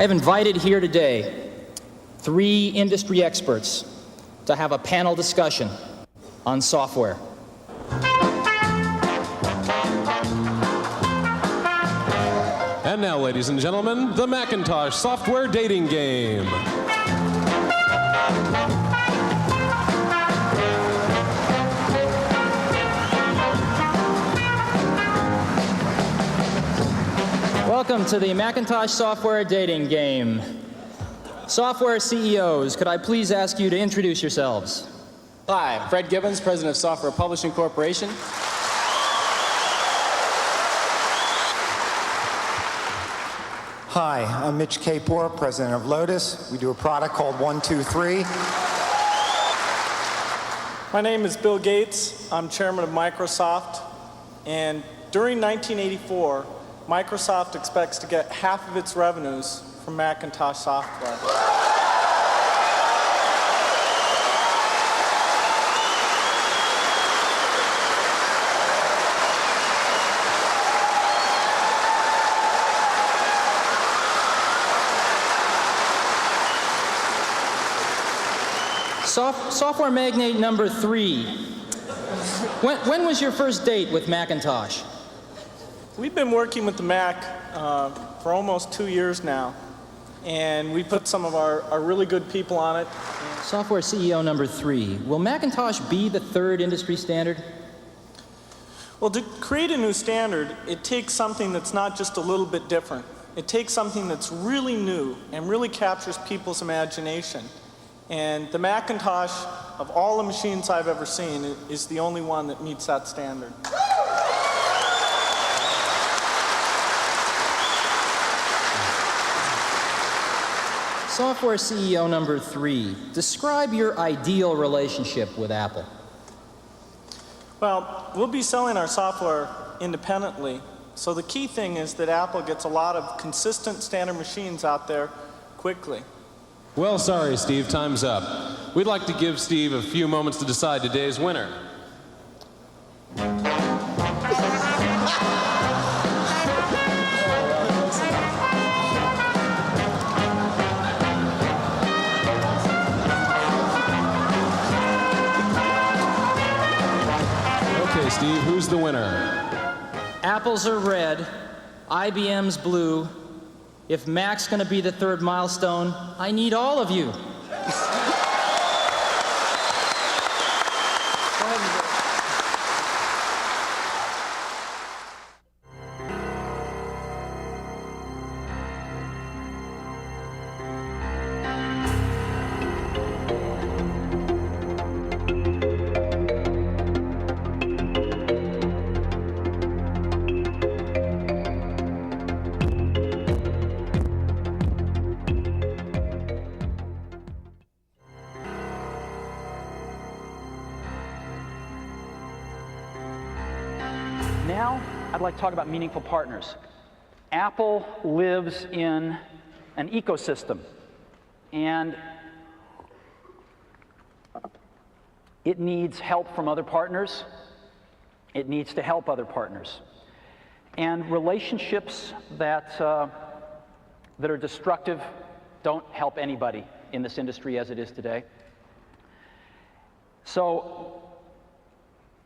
I have invited here today 3 industry experts to have a panel discussion on software. And now, ladies and gentlemen, the Macintosh Software Dating Game. Welcome to the Macintosh Software Dating Game. Software CEOs, could I please ask you to introduce yourselves? Hi, I'm Fred Gibbons, President of Software Publishing Corporation. Hi, I'm Mitch Kapor, President of Lotus. We do a product called 123. My name is Bill Gates. I'm Chairman of Microsoft. And during 1984, Microsoft expects to get half of its revenues from Macintosh software. Software magnate number 3. When was your first date with Macintosh? We've been working with the Mac for almost 2 years now, and we put some of our really good people on it. Software CEO number 3. Will Macintosh be the 3rd industry standard? Well, to create a new standard, it takes something that's not just a little bit different. It takes something that's really new and really captures people's imagination. And the Macintosh, of all the machines I've ever seen, is the only one that meets that standard. Software CEO number 3. Describe your ideal relationship with Apple. Well, we'll be selling our software independently, so the key thing is that Apple gets a lot of consistent standard machines out there quickly. Well, sorry, Steve, time's up. We'd like to give Steve a few moments to decide today's winner. Okay, Steve, who's the winner? Apple's are red, IBM's blue. If Mac's going to be the 3rd milestone, I need all of you. Now, I'd like to talk about meaningful partners. Apple lives in an ecosystem, and it needs help from other partners. It needs to help other partners. And relationships that are destructive don't help anybody in this industry as it is today. So,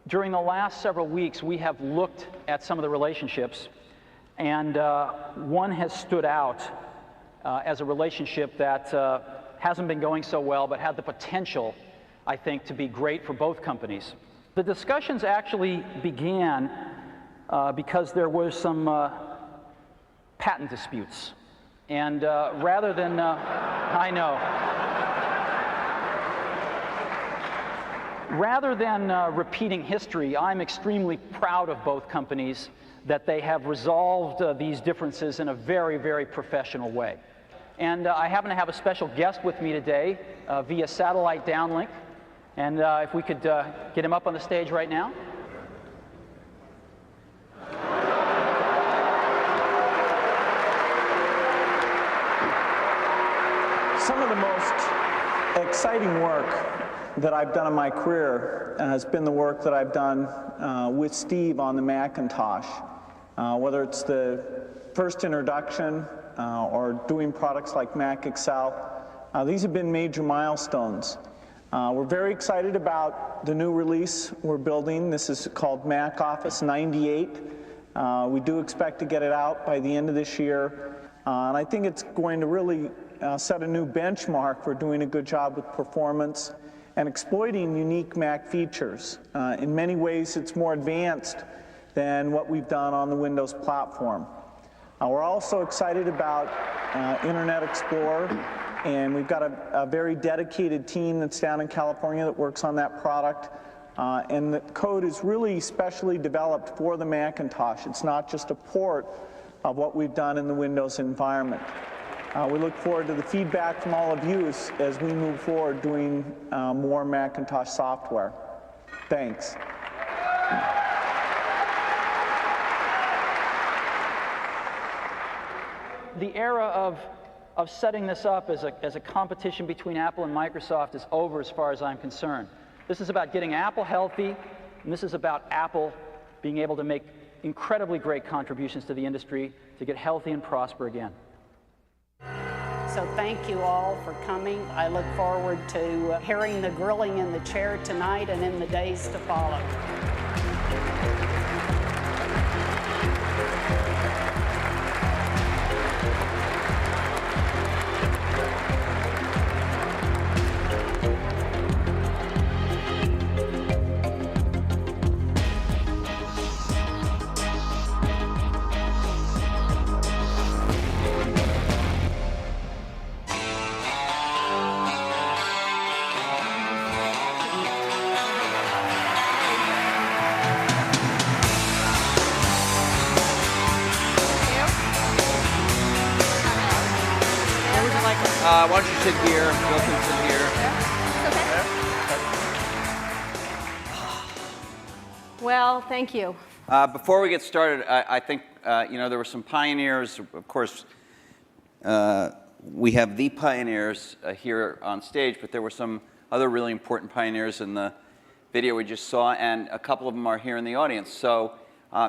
during the last several weeks, we have looked at some of the relationships, and one has stood out as a relationship that hasn't been going so well, but had the potential, I think, to be great for both companies. The discussions actually began because there was some patent disputes, and rather than, I know. Rather than repeating history, I'm extremely proud of both companies that they have resolved these differences in a very, very professional way. And I happen to have a special guest with me today via satellite downlink. And if we could get him up on the stage right now. Some of the most exciting work that I've done in my career has been the work that I've done with Steve on the Macintosh. Whether it's the first introduction or doing products like Mac Excel. These have been major milestones. We're very excited about the new release we're building. This is called Mac Office 98. We do expect to get it out by the end of this year. And I think it's going to really set a new benchmark for doing a good job with performance and exploiting unique Mac features. In many ways, it's more advanced than what we've done on the Windows platform. We're also excited about Internet Explorer, and we've got a very dedicated team that's down in California that works on that product. And the code is really specially developed for the Macintosh. It's not just a port of what we've done in the Windows environment. We look forward to the feedback from all of you as we move forward doing more Macintosh software. Thanks. The era of setting this up as a competition between Apple and Microsoft is over as far as I'm concerned. This is about getting Apple healthy, and this is about Apple being able to make incredibly great contributions to the industry to get healthy and prosper again. So thank you all for coming. I look forward to hearing the grilling in the chair tonight and in the days to follow. Why don't you sit here? Bill can sit here. Well, thank you. Before we get started, I think there were some pioneers. Of course, we have the pioneers here on stage, but there were some other really important pioneers in the video we just saw, and a couple of them are here in the audience. So,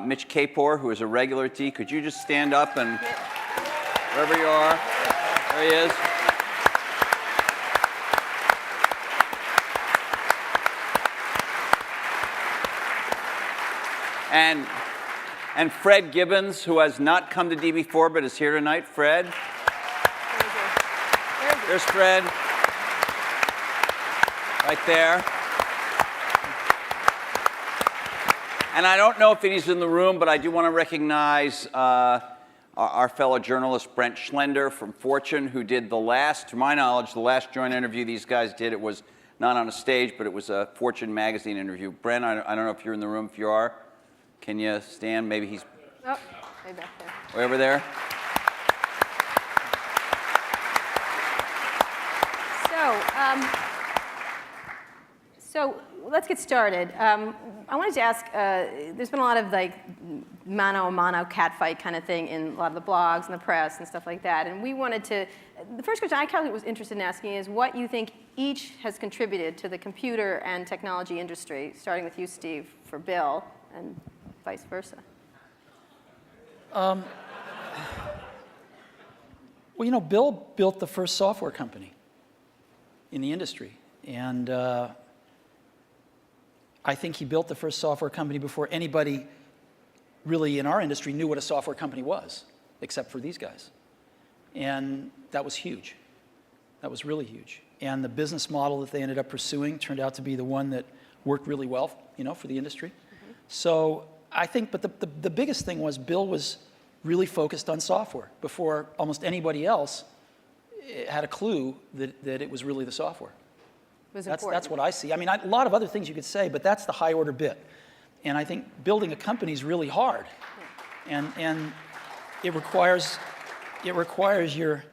Mitch Kapor, who is a regular at D, could you just stand up and wherever you are? There he is. And Fred Gibbons, who has not come to D before but is here tonight. Fred. There's Fred. Right there. And I don't know if he's in the room, but I do want to recognize our fellow journalist Brent Schlender from Fortune, who did the last, to my knowledge, the last joint interview these guys did. It was not on a stage, but it was a Fortune magazine interview. Brent, I don't know if you're in the room. If you are, can you stand? Maybe he's Way back there. way over there. So let's get started. I wanted to ask, there's been a lot of like mano-a-mano catfight kind of thing in a lot of the blogs and the press and stuff like that. And we wanted to, the first question I kind of was interested in asking is what you think each has contributed to the computer and technology industry, starting with you, Steve, for Bill, and vice versa. Well, Bill built the first software company in the industry. And I think he built the first software company before anybody really in our industry knew what a software company was, except for these guys. And that was huge. That was really huge. And the business model that they ended up pursuing turned out to be the one that worked really well, for the industry. Mm-hmm. So I think, but the biggest thing was Bill was really focused on software before almost anybody else had a clue that it was really the software. That's what I see. I mean, a lot of other things you could say, but that's the high order bit. And I think building a company is really hard. Yeah. And it requires your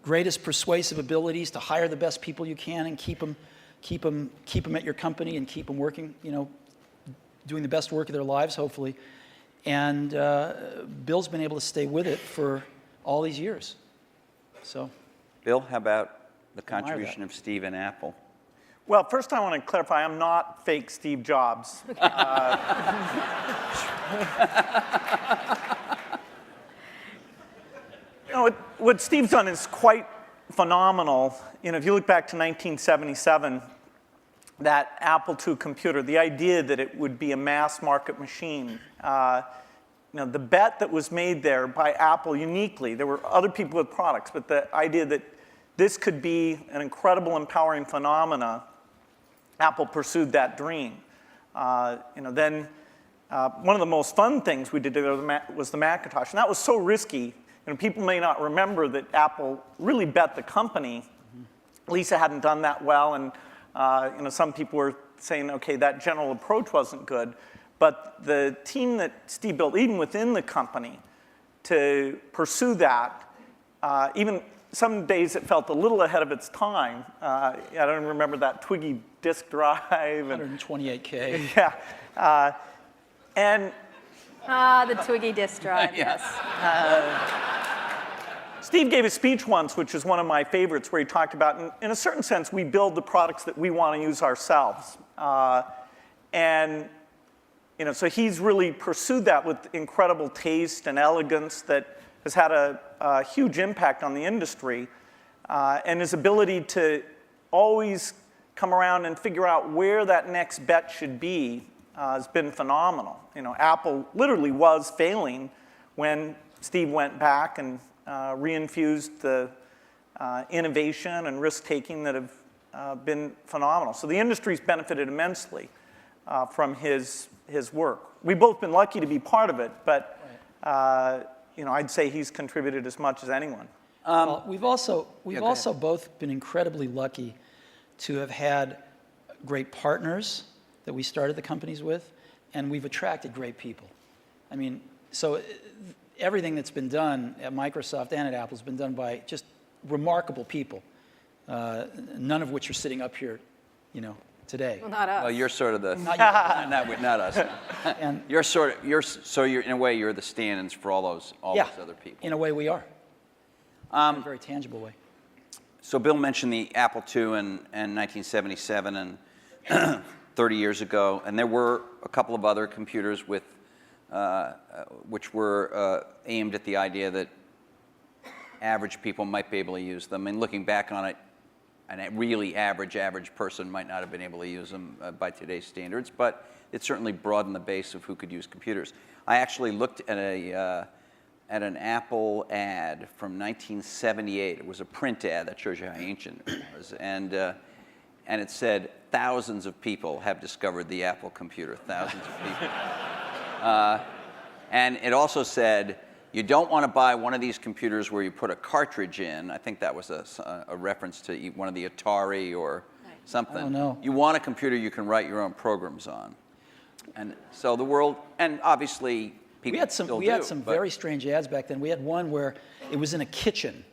greatest persuasive abilities to hire the best people you can and keep them at your company and keep them working, doing the best work of their lives, hopefully. And Bill's been able to stay with it for all these years. So, Bill, how about the contribution of Steve and Apple? Well, first I want to clarify, I'm not fake Steve Jobs. what Steve's done is quite phenomenal. You know, if you look back to 1977, that Apple II computer, the idea that it would be a mass market machine, you know, the bet that was made there by Apple uniquely, there were other people with products, but the idea that this could be an incredible, empowering phenomena, Apple pursued that dream. You know, then one of the most fun things we did was the Macintosh, and that was so risky. You know, people may not remember that Apple really bet the company. Lisa hadn't done that well, and you know, some people were saying, okay, that general approach wasn't good. But the team that Steve built, even within the company, to pursue that, even some days it felt a little ahead of its time. I don't remember that Twiggy disk drive. 128K. Yeah. And the Twiggy disk drive, yes. Steve gave a speech once, which is one of my favorites, where he talked about, in a certain sense, we build the products that we want to use ourselves. And you know, so he's really pursued that with incredible taste and elegance that has had a huge impact on the industry. And his ability to always come around and figure out where that next bet should be has been phenomenal. You know, Apple literally was failing when Steve went back and reinfused the innovation and risk-taking that have been phenomenal. So the industry's benefited immensely from his work. We've both been lucky to be part of it, but you know, I'd say he's contributed as much as anyone. Well, we've also both been incredibly lucky to have had great partners that we started the companies with, and we've attracted great people. I mean, so everything that's been done at Microsoft and at Apple has been done by just remarkable people, none of which are sitting up here, you know, today. Well, not us. Well, you're sort of the Not not us. And You're in a way you're the stand-ins for all those other people. in a way we are, in a very tangible way. So Bill mentioned the Apple II in 1977 and 30 years ago, and there were a couple of other computers with which were aimed at the idea that average people might be able to use them. And looking back on it, a really average person might not have been able to use them by today's standards, but it certainly broadened the base of who could use computers. I actually looked at an Apple ad from 1978. It was a print ad that shows you how ancient it was, and it said thousands of people have discovered the Apple computer. Thousands of people. And it also said, you don't want to buy one of these computers where you put a cartridge in. I think that was a reference to one of the Atari or something. I don't know. You want a computer you can write your own programs on. And so the world, and obviously people We had some very strange ads back then. We had one where it was in a kitchen,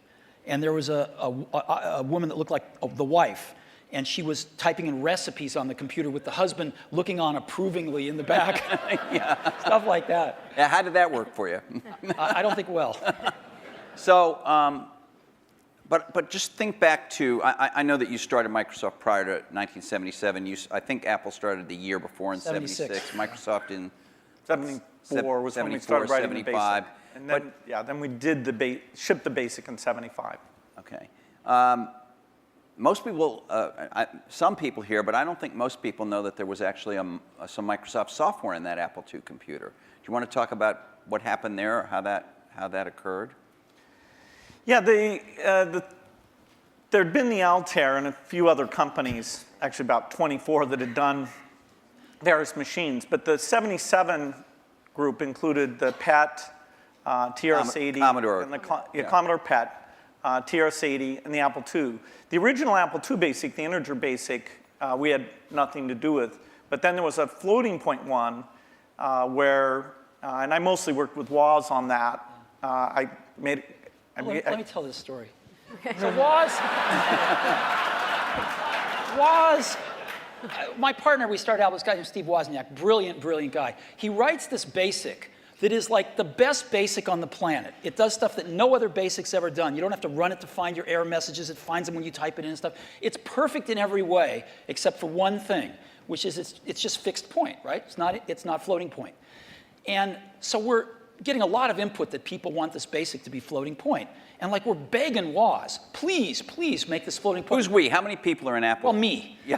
and there was a woman that looked like the wife, and she was typing in recipes on the computer with the husband looking on approvingly in the back. Yeah. Stuff like that. Yeah, how did that work for you? I don't think well. So, but just think back to, I know that you started Microsoft prior to 1977. I think Apple started the year before in 76. Microsoft in 74 was when we started writing 75. the basic. And then, then we did shipped the basic in 75. Okay. Most people, some people here, but I don't think most people know that there was actually some Microsoft software in that Apple II computer. Do you want to talk about what happened there, or how that occurred? Yeah, there'd been the Altair and a few other companies, actually about 24, that had done various machines. But the 77 group included the PET, TRS-80, Commodore. and Commodore PET, TRS-80, and the Apple II. The original Apple II BASIC, the integer BASIC, we had nothing to do with. But then there was a floating point one where, and I mostly worked with Woz on that. Let me tell this story. So my partner, we started out with this guy named Steve Wozniak, brilliant guy. He writes this BASIC that is like the best BASIC on the planet. It does stuff that no other BASIC's ever done. You don't have to run it to find your error messages. It finds them when you type it in and stuff. It's perfect in every way, except for one thing, which is it's just fixed point, right? It's not floating point. And so getting a lot of input that people want this BASIC to be floating point. And like we're begging Woz, please, please make this floating point. Who's we? How many people are in Apple? Well, me. Yeah.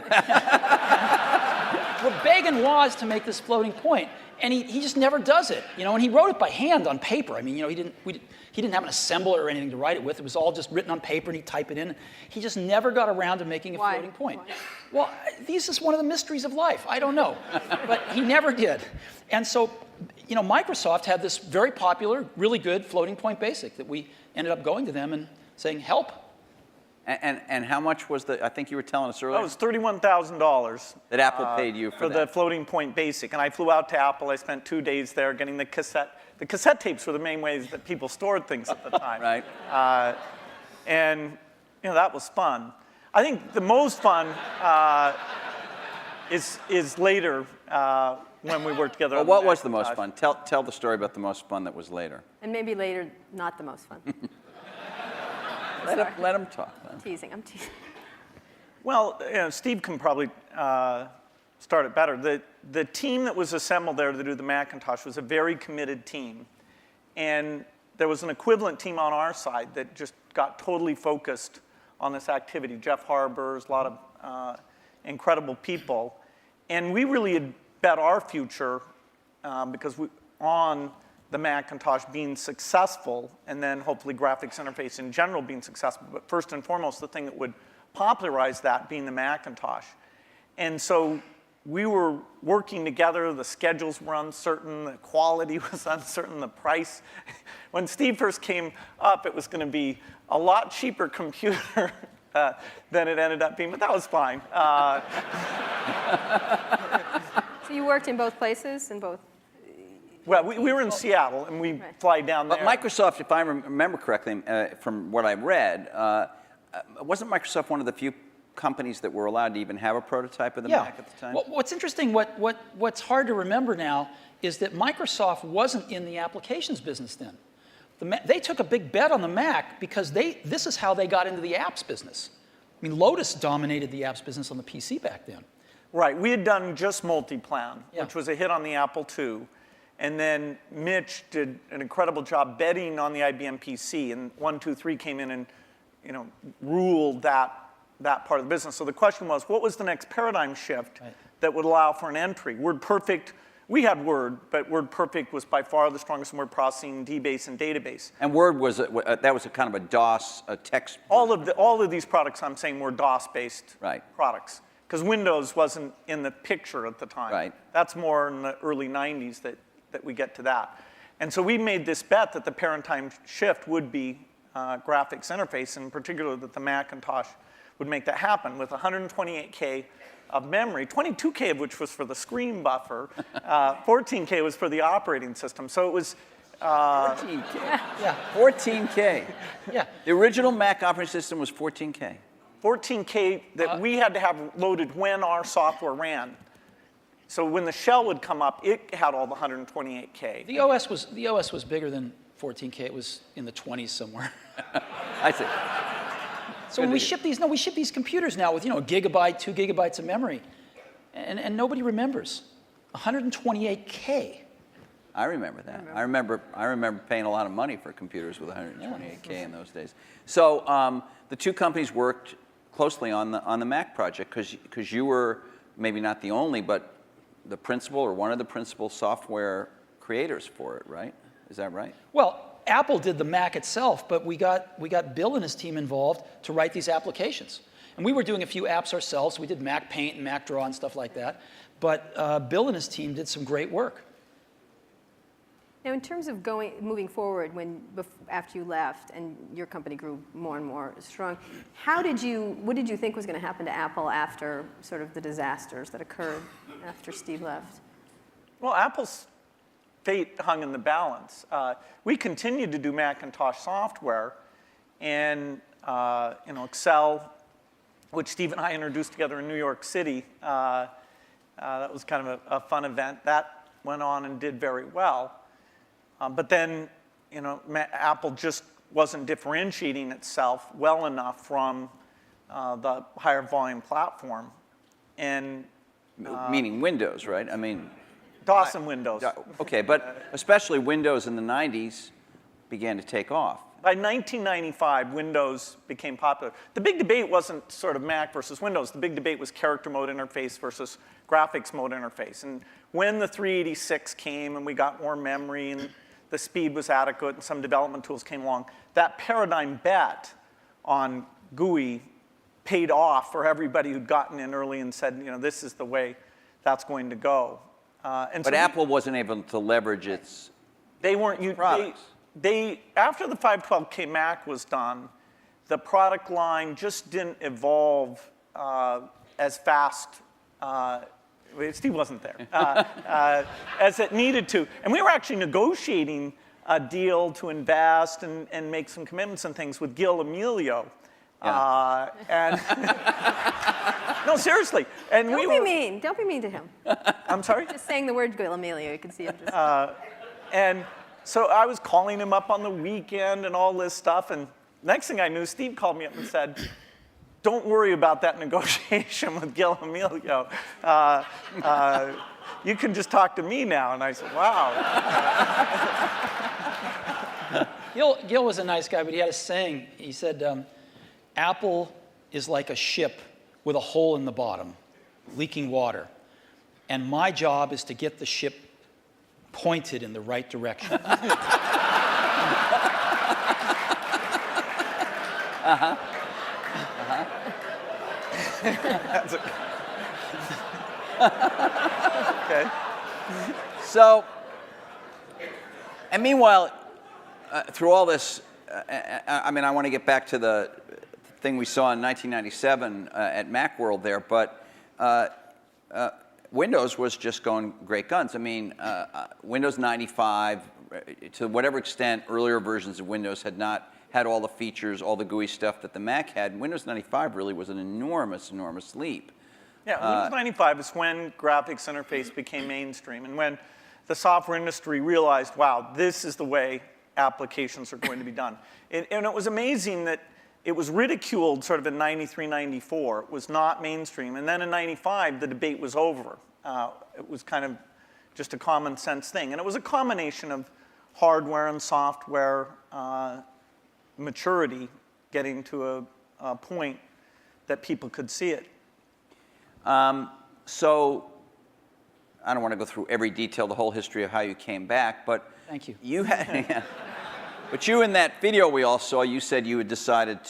We're begging Woz to make this floating point, and he just never does it. You know, and he wrote it by hand on paper. I mean, you know, he didn't have an assembler or anything to write it with. It was all just written on paper, and he'd type it in. He just never got around to making a floating point. Why? Well, this is one of the mysteries of life. I don't know, but he never did. And so, you know, Microsoft had this very popular, really good floating point BASIC that we ended up going to them and saying, help. And how much was the, I think you were telling us earlier? That was $31,000. That Apple paid you for that. the floating point BASIC. And I flew out to Apple. I spent 2 days there getting the cassette. The cassette tapes were the main ways that people stored things at the time. Right. And, you know, that was fun. I think the most fun is later when we worked together. Well, what was the most fun? Tell the story about the most fun that was later. And maybe later, not the most fun. Let him talk. I'm teasing. Well, you know, Steve can probably start it better. The team that was assembled there to do the Macintosh was a very committed team. And there was an equivalent team on our side that just got totally focused on this activity. Jeff Harber's, a lot of incredible people. And we really had bet our future because on the Macintosh being successful, and then hopefully graphics interface in general being successful, but first and foremost, the thing that would popularize that being the Macintosh. And so we were working together, the schedules were uncertain, the quality was uncertain, the price. When Steve first came up, it was going to be a lot cheaper computer than it ended up being, but that was fine. So you worked in both places, in both? Well, we were in Seattle, and we fly down there. But Microsoft, if I remember correctly, from what I read, wasn't Microsoft one of the few companies that were allowed to even have a prototype of the Mac at the time? Well, what's interesting, what's hard to remember now is that Microsoft wasn't in the applications business then. They took a big bet on the Mac because this is how they got into the apps business. I mean, Lotus dominated the apps business on the PC back then. Right, we had done just Multiplan, which was a hit on the Apple II. And then Mitch did an incredible job betting on the IBM PC, and 123 came in and, you know, ruled that part of the business. So the question was, what was the next paradigm shift that would allow for an entry? WordPerfect, we had Word, but WordPerfect was by far the strongest in word processing, DBase, and database. And Word was that was a kind of a DOS, a text. All of these products I'm saying were DOS-based products, because Windows wasn't in the picture at the time. Right. That's more in the early 90s that we get to that. And so we made this bet that the paradigm shift would be graphics interface, and in particular that the Macintosh would make that happen with 128K of memory, 22K of which was for the screen buffer, 14K was for the operating system. So it was 14K. Yeah, 14K. Yeah. The original Mac operating system was 14K. 14K that we had to have loaded when our software ran. So when the shell would come up, it had all the 128K. The OS was bigger than 14K. It was in the 20s somewhere. I see. So when we ship these computers now with, you know, a gigabyte, 2 gigabytes of memory, and nobody remembers. 128K. I remember that. I remember paying a lot of money for computers with 128K in those days. So the two companies worked closely on the Mac project because you were maybe not the only, but the principal or one of the principal software creators for it, right? Is that right? Well, Apple did the Mac itself, but we got Bill and his team involved to write these applications. And we were doing a few apps ourselves. We did Mac Paint and Mac Draw and stuff like that. But Bill and his team did some great work. Now, in terms of moving forward, after you left and your company grew more and more strong, what did you think was going to happen to Apple after sort of the disasters that occurred after Steve left? Well, Apple's fate hung in the balance. We continued to do Macintosh software, and you know, Excel, which Steve and I introduced together in New York City. That was kind of a fun event. That went on and did very well. But then, you know, Apple just wasn't differentiating itself well enough from the higher volume platform. And meaning Windows, right? I mean, DOS and Windows. Okay, but especially Windows in the 90s began to take off. By 1995, Windows became popular. The big debate wasn't sort of Mac versus Windows. The big debate was character mode interface versus graphics mode interface. And when the 386 came and we got more memory and the speed was adequate and some development tools came along, that paradigm bet on GUI paid off for everybody who'd gotten in early and said, you know, this is the way that's going to go. But so Apple wasn't able to leverage its products. After the 512K Mac was done, the product line just didn't evolve as fast. Steve wasn't there, as it needed to. And we were actually negotiating a deal to invest and make some commitments and things with Gil Amelio. And no, seriously. And Don't be mean. Don't be mean to him. I'm sorry? Just saying the word Gil Amelio, you can see him just. And so I was calling him up on the weekend and all this stuff. And next thing I knew, Steve called me up and said, don't worry about that negotiation with Gil Amelio. You can just talk to me now. And I said, wow. Gil was a nice guy, but he had a saying. He said, Apple is like a ship with a hole in the bottom, leaking water. And my job is to get the ship pointed in the right direction. Okay. So, and meanwhile, through all this, I mean, I want to get back to the thing we saw in 1997 at Macworld there, but Windows was just going great guns. I mean, Windows 95, to whatever extent earlier versions of Windows had not had all the features, all the GUI stuff that the Mac had, Windows 95 really was an enormous, enormous leap. Yeah, Windows 95 is when graphics interface became mainstream and when the software industry realized, wow, this is the way applications are going to be done. And it was amazing that it was ridiculed sort of in 93, 94. It was not mainstream. And then in 95, the debate was over. It was kind of just a common sense thing. And it was a combination of hardware and software maturity getting to a point that people could see it. So I don't want to go through every detail, the whole history of how you came back, but Thank you. You had, but you in that video we all saw, you said you had decided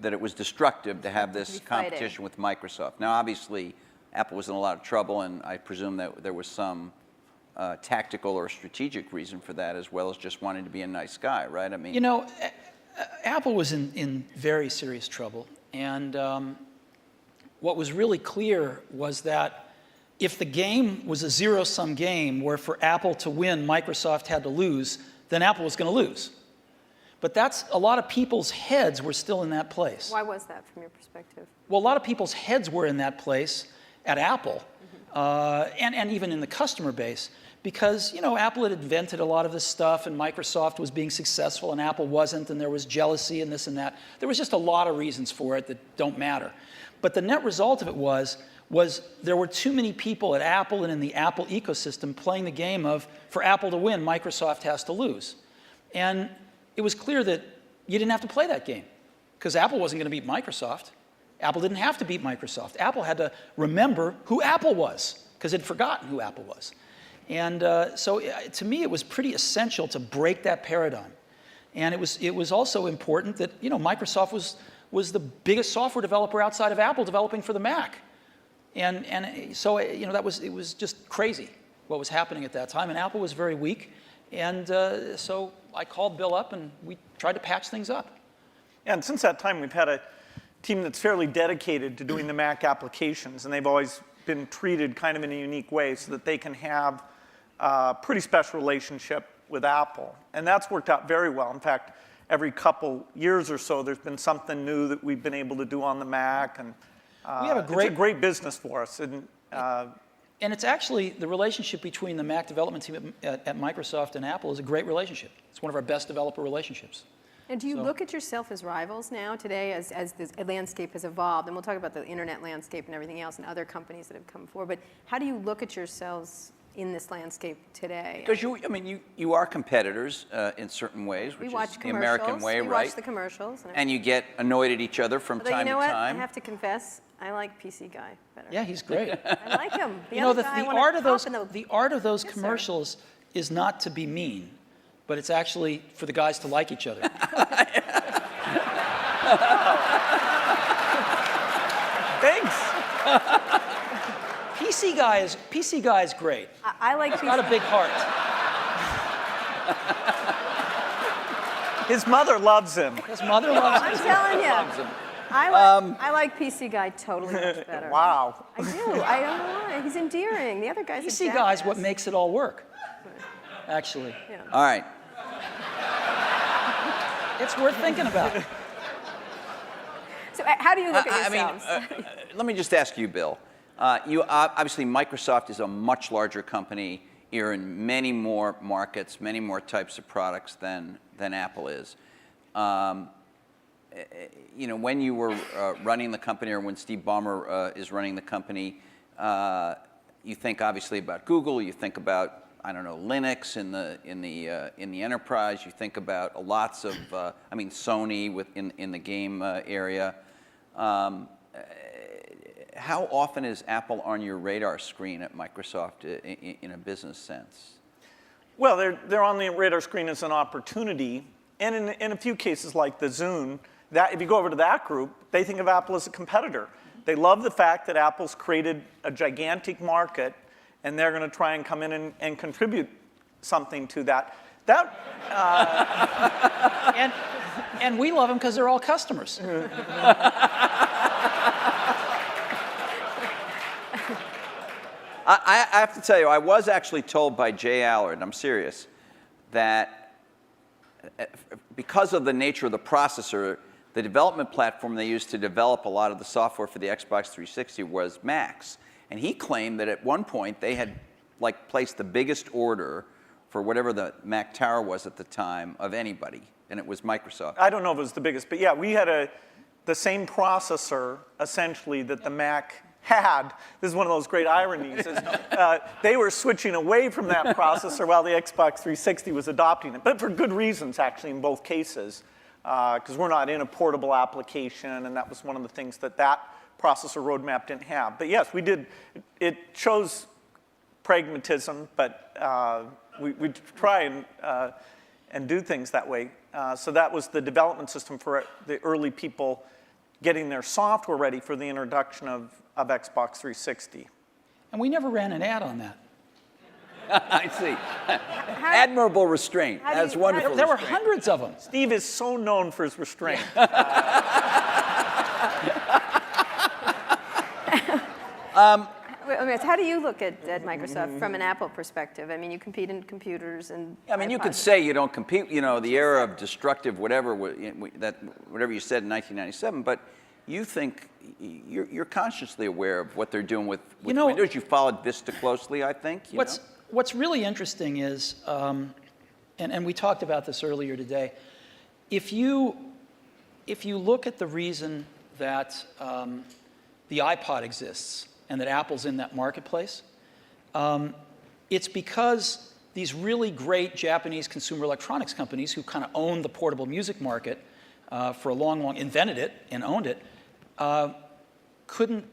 that it was destructive to have this competition with Microsoft. Now, obviously, Apple was in a lot of trouble, and I presume that there was some tactical or strategic reason for that, as well as just wanting to be a nice guy, right? I mean, you know, Apple was in very serious trouble, and what was really clear was that if the game was a zero-sum game where for Apple to win, Microsoft had to lose, then Apple was going to lose. But that's, a lot of people's heads were still in that place. Why was that from your perspective? Well, a lot of people's heads were in that place at Apple, and even in the customer base, because, you know, Apple had invented a lot of this stuff, and Microsoft was being successful, and Apple wasn't, and there was jealousy and this and that. There was just a lot of reasons for it that don't matter. But the net result of it was there were too many people at Apple and in the Apple ecosystem playing the game of, for Apple to win, Microsoft has to lose. And it was clear that you didn't have to play that game, because Apple wasn't going to beat Microsoft. Apple didn't have to beat Microsoft. Apple had to remember who Apple was, because it had forgotten who Apple was. And so to me, it was pretty essential to break that paradigm. And it was also important that, you know, Microsoft was the biggest software developer outside of Apple developing for the Mac. And so, you know, it was just crazy what was happening at that time. And Apple was very weak. And so I called Bill up and we tried to patch things up. Yeah, and since that time, we've had a team that's fairly dedicated to doing the Mac applications. And they've always been treated kind of in a unique way so that they can have a pretty special relationship with Apple. And that's worked out very well. In fact, every couple years or so, there's been something new that we've been able to do on the Mac. And we have it's a great business for us. And it's actually, the relationship between the Mac development team at Microsoft and Apple is a great relationship. It's one of our best developer relationships. And do you look at yourself as rivals now today as this landscape has evolved? And we'll talk about the internet landscape and everything else and other companies that have come forward. But how do you look at yourselves in this landscape today. Because you are competitors in certain ways, We which watch is the American way, we right? watch the commercials. And you get annoyed at each other from Although, time you know to what? time. I have to confess, I like PC Guy better. Yeah, he's great. I like him. You know, the art of those Yes, sir. commercials is not to be mean, but it's actually for the guys to like each other. Thanks. PC Guy is great. I like He's got a big heart. His mother loves him. His mother loves I'm him. telling you. I like PC Guy totally much better. Wow. I do. I don't know why. He's endearing. The other guy's a PC Guy's what jackass. makes it all work, actually. Yeah. All right. It's worth thinking about. So how do you look at yourselves? Let me just ask you, Bill. You obviously, Microsoft is a much larger company. You're in many more markets, many more types of products than Apple is. When you were running the company, or when Steve Ballmer is running the company, you think obviously about Google. You think about, I don't know, Linux in the enterprise. You think about lots of, Sony in the game area. How often is Apple on your radar screen at Microsoft in a business sense? Well, they're on the radar screen as an opportunity, and in a few cases like the Zune, that if you go over to that group, they think of Apple as a competitor. They love the fact that Apple's created a gigantic market, and they're going to try and come in and contribute something to that. And we love them because they're all customers. I have to tell you, I was actually told by Jay Allard, I'm serious, that because of the nature of the processor, the development platform they used to develop a lot of the software for the Xbox 360 was Macs. And he claimed that at one point they had placed the biggest order for whatever the Mac Tower was at the time of anybody, and it was Microsoft. I don't know if it was the biggest, but yeah, we had the same processor, essentially, that the Mac had. This is one of those great ironies. They were switching away from that processor while the Xbox 360 was adopting it, but for good reasons, actually, in both cases, because we're not in a portable application, and that was one of the things that processor roadmap didn't have. But yes, we did. It shows pragmatism, but we try and do things that way. So that was the development system for the early people getting their software ready for the introduction of Xbox 360. And we never ran an ad on that. I see. Admirable restraint. That's wonderful. There were hundreds of them. Steve is so known for his restraint. How do you look at Microsoft from an Apple perspective? I mean, you compete in computers and you could say you don't compete, the era of destructive whatever, whatever you said in 1997, but you think you're consciously aware of what they're doing with Windows. You followed Vista closely, I think. What's really interesting is, and we talked about this earlier today, if you look at the reason that the iPod exists and that Apple's in that marketplace, it's because these really great Japanese consumer electronics companies who kind of owned the portable music market for a long, invented it and owned it, couldn't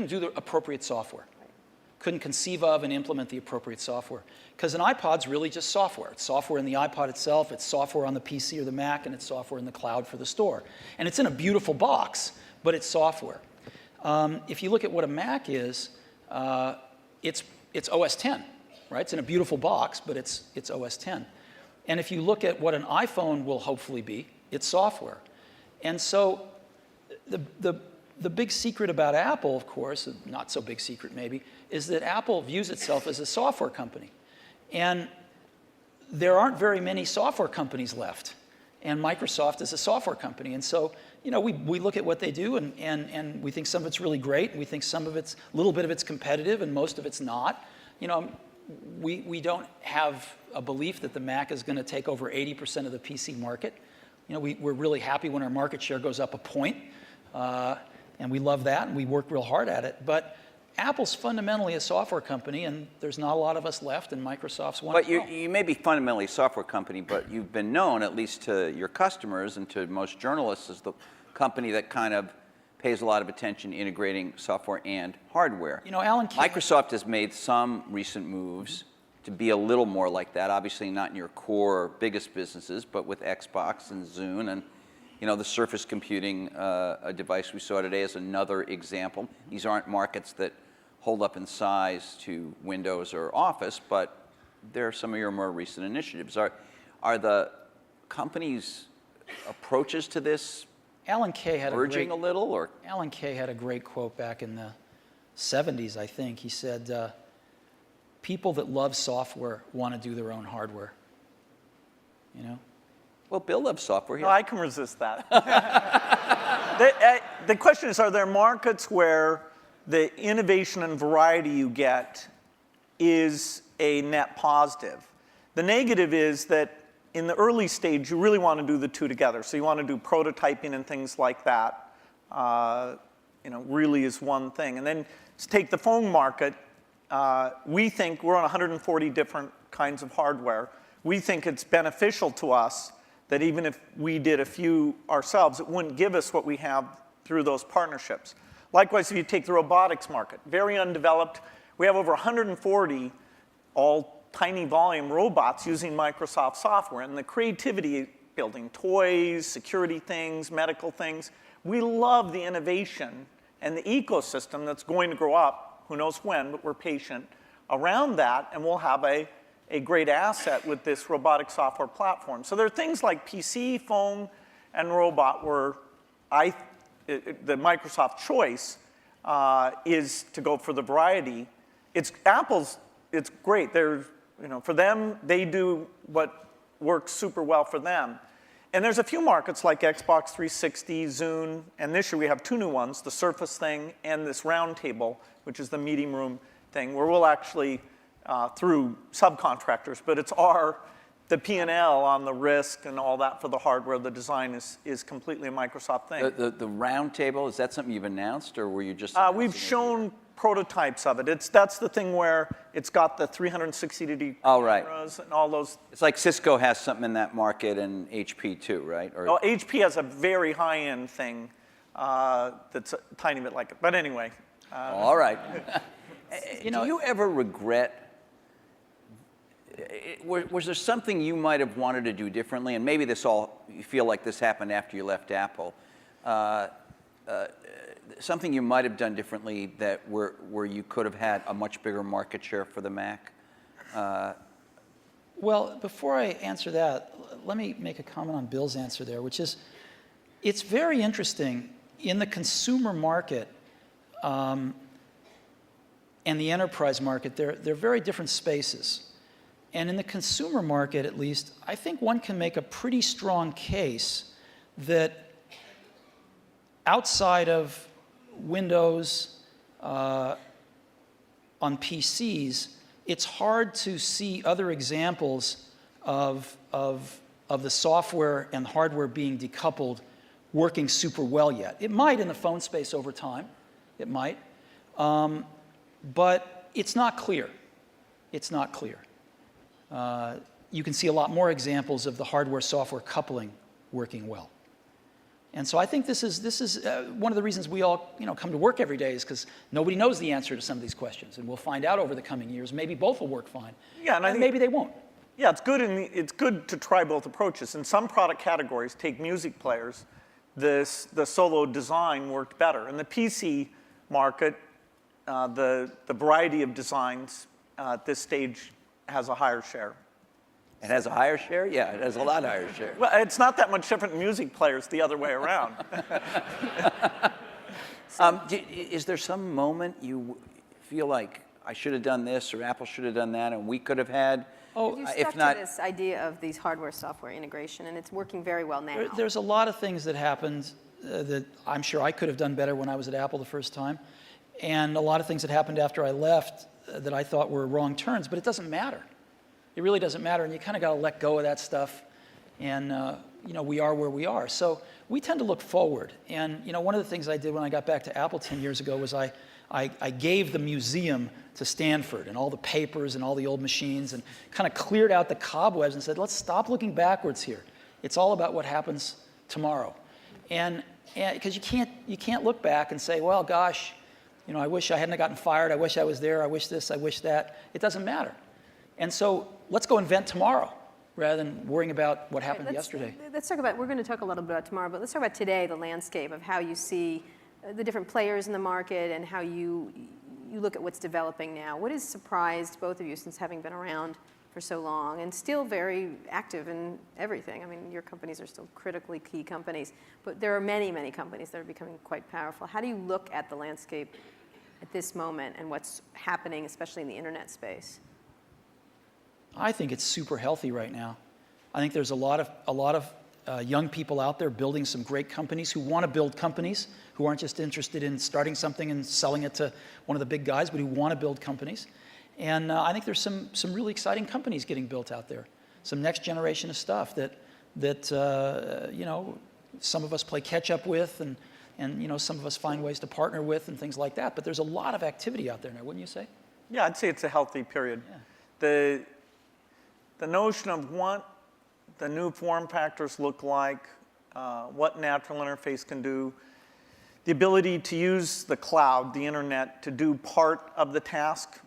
do the appropriate software, couldn't conceive of and implement the appropriate software. Because an iPod's really just software. It's software in the iPod itself, it's software on the PC or the Mac, and it's software in the cloud for the store. And it's in a beautiful box, but it's software. If you look at what a Mac is, it's OS 10, right? It's in a beautiful box, but it's OS 10. And if you look at what an iPhone will hopefully be, it's software. And so the big secret about Apple, of course, not so big secret maybe, is that Apple views itself as a software company. And there aren't very many software companies left. And Microsoft is a software company. And so, we look at what they do and we think some of it's really great. And we think some of it's, a little bit of it's competitive and most of it's not. We don't have a belief that the Mac is going to take over 80% of the PC market. We're really happy when our market share goes up a point. And we love that and we work real hard at it. But Apple's fundamentally a software company, and there's not a lot of us left, and Microsoft's one. But you may be fundamentally a software company, but you've been known, at least to your customers and to most journalists, as the company that kind of pays a lot of attention integrating software and hardware. You know, Alan Kay, Microsoft has made some recent moves to be a little more like that. Obviously not in your core biggest businesses, but with Xbox and Zune and the Surface computing a device we saw today is another example. These aren't markets that hold up in size to Windows or Office, but they're some of your more recent initiatives. Are the company's approaches to this Alan Kay had urging a little, or? Alan Kay had a great quote back in the 70s, I think. He said, people that love software want to do their own hardware. You know? Well, Bill loves software. No, I can resist that. The question is, are there markets where the innovation and variety you get is a net positive? The negative is that in the early stage, you really want to do the two together. So you want to do prototyping and things like that, really is one thing. And then to take the phone market, we think we're on 140 different kinds of hardware. We think it's beneficial to us that even if we did a few ourselves, it wouldn't give us what we have through those partnerships. Likewise, if you take the robotics market, very undeveloped. We have over 140 all tiny volume robots using Microsoft software, and the creativity, building toys, security things, medical things. We love the innovation and the ecosystem that's going to grow up, who knows when, but we're patient around that, and we'll have a great asset with this robotic software platform. So there are things like PC, phone, and robot where the Microsoft choice is to go for the variety. It's great. For them, they do what works super well for them. And there's a few markets like Xbox 360, Zune, and this year we have two new ones, the Surface thing and this round table, which is the meeting room thing, where we'll actually, through subcontractors, but it's the P&L on the risk and all that for the hardware, the design is completely a Microsoft thing. The round table, is that something you've announced, or were you just we've shown prototypes of it. That's the thing where it's got the 360-degree cameras and all those. It's like Cisco has something in that market and HP too, right? No, HP has a very high-end thing that's a tiny bit like it. But anyway. All right. Do you ever regret, was there something you might have wanted to do differently? And maybe you feel like this happened after you left Apple. Something you might have done differently where you could have had a much bigger market share for the Mac? Well, before I answer that, let me make a comment on Bill's answer there, which is, it's very interesting in the consumer market and the enterprise market. They're very different spaces. And in the consumer market, at least, I think one can make a pretty strong case that outside of Windows on PCs, it's hard to see other examples of the software and hardware being decoupled working super well yet. It might in the phone space over time. It might. But it's not clear. It's not clear. You can see a lot more examples of the hardware-software coupling working well. And so I think this is one of the reasons we all come to work every day, is because nobody knows the answer to some of these questions, and we'll find out over the coming years. Maybe both will work fine. Yeah, and I think maybe they won't. Yeah, it's good to try both approaches. In some product categories, take music players, the solo design worked better. In the PC market, the variety of designs at this stage has a higher share. It has a higher share? Yeah, it has a lot higher share. Well, it's not that much different in music players the other way around. Is there some moment you feel like I should have done this or Apple should have done that and we could have had? You stuck to this idea of these hardware-software integration, and it's working very well now. There's a lot of things that happened that I'm sure I could have done better when I was at Apple the first time, and a lot of things that happened after I left that I thought were wrong turns, but it doesn't matter. It really doesn't matter, and you kind of got to let go of that stuff, and we are where we are. So we tend to look forward, and one of the things I did when I got back to Apple 10 years ago was I I gave the museum to Stanford and all the papers and all the old machines and kind of cleared out the cobwebs and said, let's stop looking backwards here. It's all about what happens tomorrow. And because you can't look back and say, well, gosh, you know, I wish I hadn't gotten fired. I wish I was there. I wish this. I wish that. It doesn't matter. And so let's go invent tomorrow rather than worrying about what happened yesterday. Let's talk about, we're going to talk a little bit about tomorrow, but let's talk about today, the landscape of how you see the different players in the market and how you look at what's developing now. What has surprised both of you since having been around for so long and still very active in everything? I mean, your companies are still critically key companies, but there are many, many companies that are becoming quite powerful. How do you look at the landscape at this moment and what's happening, especially in the internet space? I think it's super healthy right now. I think there's a lot of young people out there building some great companies who want to build companies, who aren't just interested in starting something and selling it to one of the big guys, but who want to build companies. And I think there's some really exciting companies getting built out there. Some next generation of stuff that you know, some of us play catch up with, and you know, some of us find ways to partner with and things like that. But there's a lot of activity out there now, wouldn't you say? Yeah, I'd say it's a healthy period. Yeah. The notion of what the new form factors look like, what natural interface can do, the ability to use the cloud, the internet, to do part of the task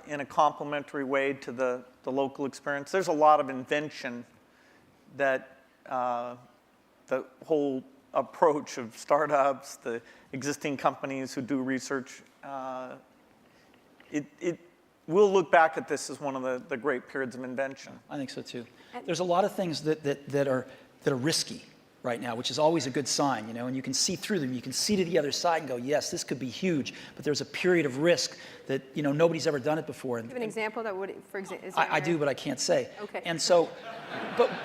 in a complementary way to the local experience. There's a lot of invention that the whole approach of startups, the existing companies who do research, we'll look back at this as one of the great periods of invention. I think so too. There's a lot of things that are risky right now, which is always a good sign, you know, and you can see through them. You can see to the other side and go, yes, this could be huge, but there's a period of risk that, you know, nobody's ever done it before. Do you have an example that would, for example? I do, but I can't say. Okay. And so,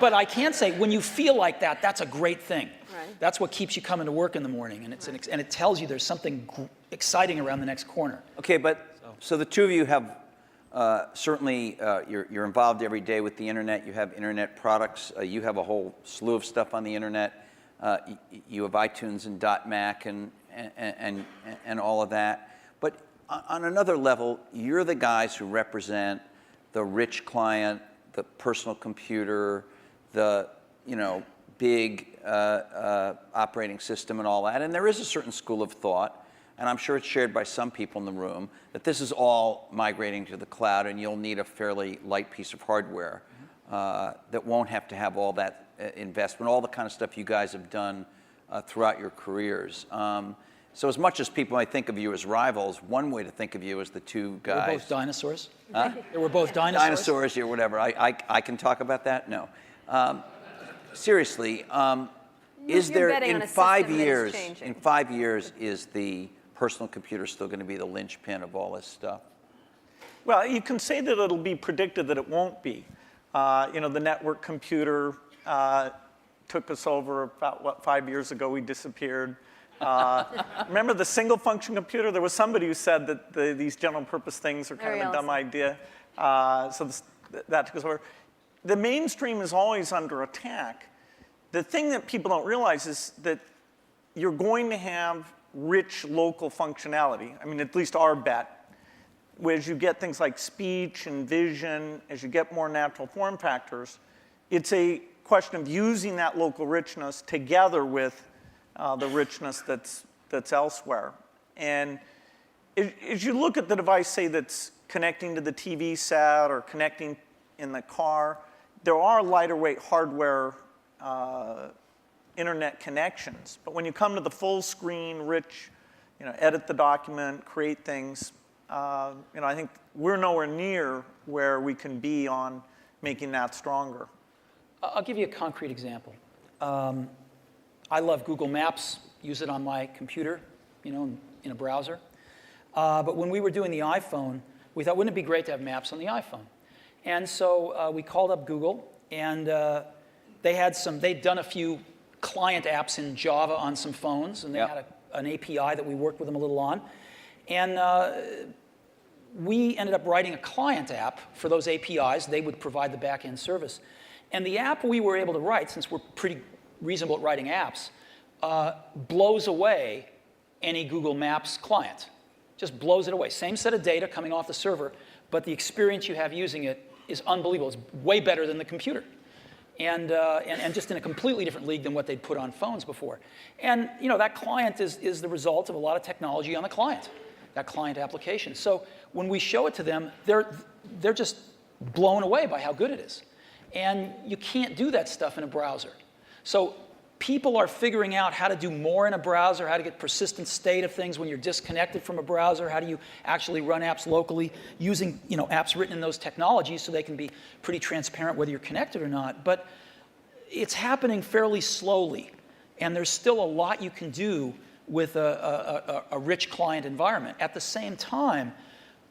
but I can say, when you feel like that, that's a great thing. Right. That's what keeps you coming to work in the morning, and and it tells you there's something exciting around the next corner. Okay, but so the two of you have certainly you're involved every day with the internet. You have internet products. You have a whole slew of stuff on the internet. You have iTunes and .Mac and all of that. But on another level, you're the guys who represent the rich client, the personal computer, the big operating system and all that. And there is a certain school of thought, and I'm sure it's shared by some people in the room, that this is all migrating to the cloud and you'll need a fairly light piece of hardware that won't have to have all that investment, all the kind of stuff you guys have done throughout your careers. So as much as people might think of you as rivals, one way to think of you as the two guys. They were both dinosaurs. Huh? They were both dinosaurs. Dinosaurs or whatever. I can talk about that? No. Seriously, is there in 5 years? In 5 years, is the personal computer still going to be the linchpin of all this stuff? Well, you can say that it'll be predicted that it won't be. The network computer took us over about, 5 years ago, we disappeared. Remember the single function computer? There was somebody who said that these general purpose things are kind of a dumb idea. So that took us over. The mainstream is always under attack. The thing that people don't realize is that you're going to have rich local functionality. I mean, at least our bet. As you get things like speech and vision, as you get more natural form factors, it's a question of using that local richness together with the richness that's elsewhere. And as you look at the device, say, that's connecting to the TV set or connecting in the car, there are lighter weight hardware internet connections. But when you come to the full screen, rich, edit the document, create things, I think we're nowhere near where we can be on making that stronger. I'll give you a concrete example. I love Google Maps, use it on my computer, in a browser. But when we were doing the iPhone, we thought, wouldn't it be great to have maps on the iPhone? And so we called up Google, and they'd done a few client apps in Java on some phones, and they had an API that we worked with them a little on. And we ended up writing a client app for those APIs. They would provide the back-end service. And the app we were able to write, since we're pretty reasonable at writing apps, blows away any Google Maps client. Just blows it away. Same set of data coming off the server, but the experience you have using it is unbelievable. It's way better than the computer. And just in a completely different league than what they'd put on phones before. And that client is the result of a lot of technology on the client, that client application. So when we show it to them, they're just blown away by how good it is. And you can't do that stuff in a browser. So people are figuring out how to do more in a browser, how to get persistent state of things when you're disconnected from a browser, how do you actually run apps locally using apps written in those technologies so they can be pretty transparent whether you're connected or not. But it's happening fairly slowly, and there's still a lot you can do with a rich client environment. At the same time,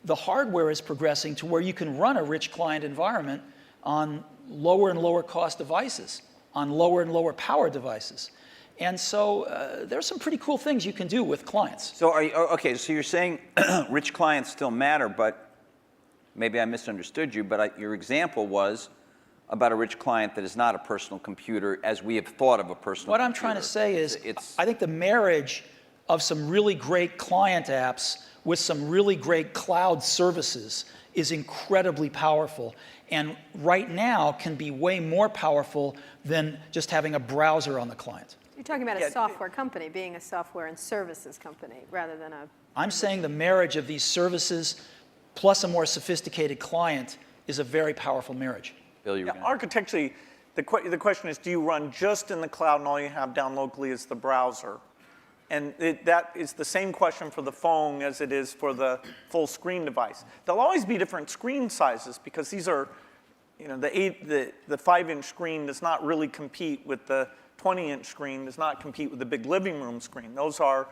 the hardware is progressing to where you can run a rich client environment on lower and lower cost devices, on lower and lower power devices. And so there's some pretty cool things you can do with clients. So okay, so you're saying rich clients still matter, but maybe I misunderstood you, but your example was about a rich client that is not a personal computer as we have thought of a personal computer. What I'm trying to say is I think the marriage of some really great client apps with some really great cloud services is incredibly powerful, and right now can be way more powerful than just having a browser on the client. You're talking about a software company being a software and services company rather than a... I'm saying the marriage of these services plus a more sophisticated client is a very powerful marriage. Bill, you were architecturally, the question is, do you run just in the cloud and all you have down locally is the browser? And that is the same question for the phone as it is for the full screen device. There'll always be different screen sizes because these are, the 5-inch screen does not really compete with the 20-inch screen, does not compete with the big living room screen. Those are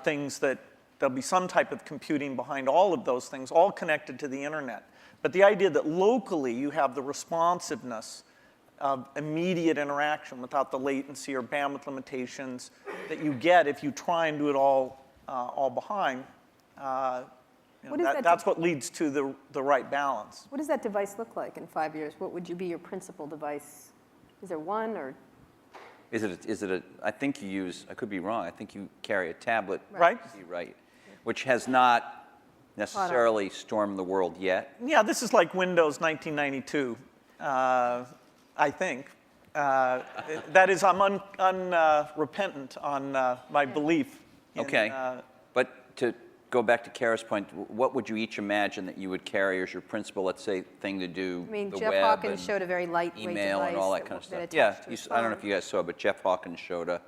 things that there'll be some type of computing behind all of those things, all connected to the internet. But the idea that locally you have the responsiveness of immediate interaction without the latency or bandwidth limitations that you get if you try and do it all behind, that's what leads to the right balance. What does that device look like in 5 years? What would be your principal device? Is there one or? Is it a, I think you use, I could be wrong, I think you carry a tablet. Right. Right. Which has not necessarily stormed the world yet. Yeah, this is like Windows 1992. I think. That is, I'm unrepentant on my belief. Okay, but to go back to Kara's point, what would you each imagine that you would carry as your principal, let's say, thing to do? I mean, the Jeff web Hawkins and showed a very lightweight email device and all that kind of stuff. Yeah, I don't know if you guys saw, but Jeff Hawkins showed a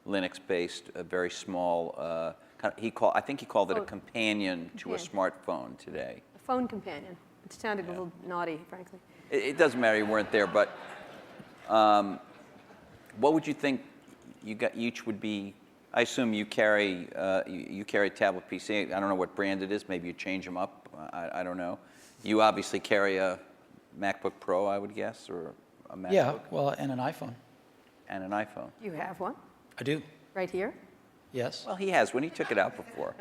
Linux-based, a very small, I think he called it a companion to a smartphone today. A phone companion. It sounded a little naughty, frankly. It doesn't matter, you weren't there, but what would you think each would be? I assume you carry a tablet PC. I don't know what brand it is. Maybe you change them up. I don't know. You obviously carry a MacBook Pro, I would guess, or a MacBook. Yeah, well, and an iPhone. And an iPhone. You have one? I do. Right here? Yes. Well, he has one. He took it out before.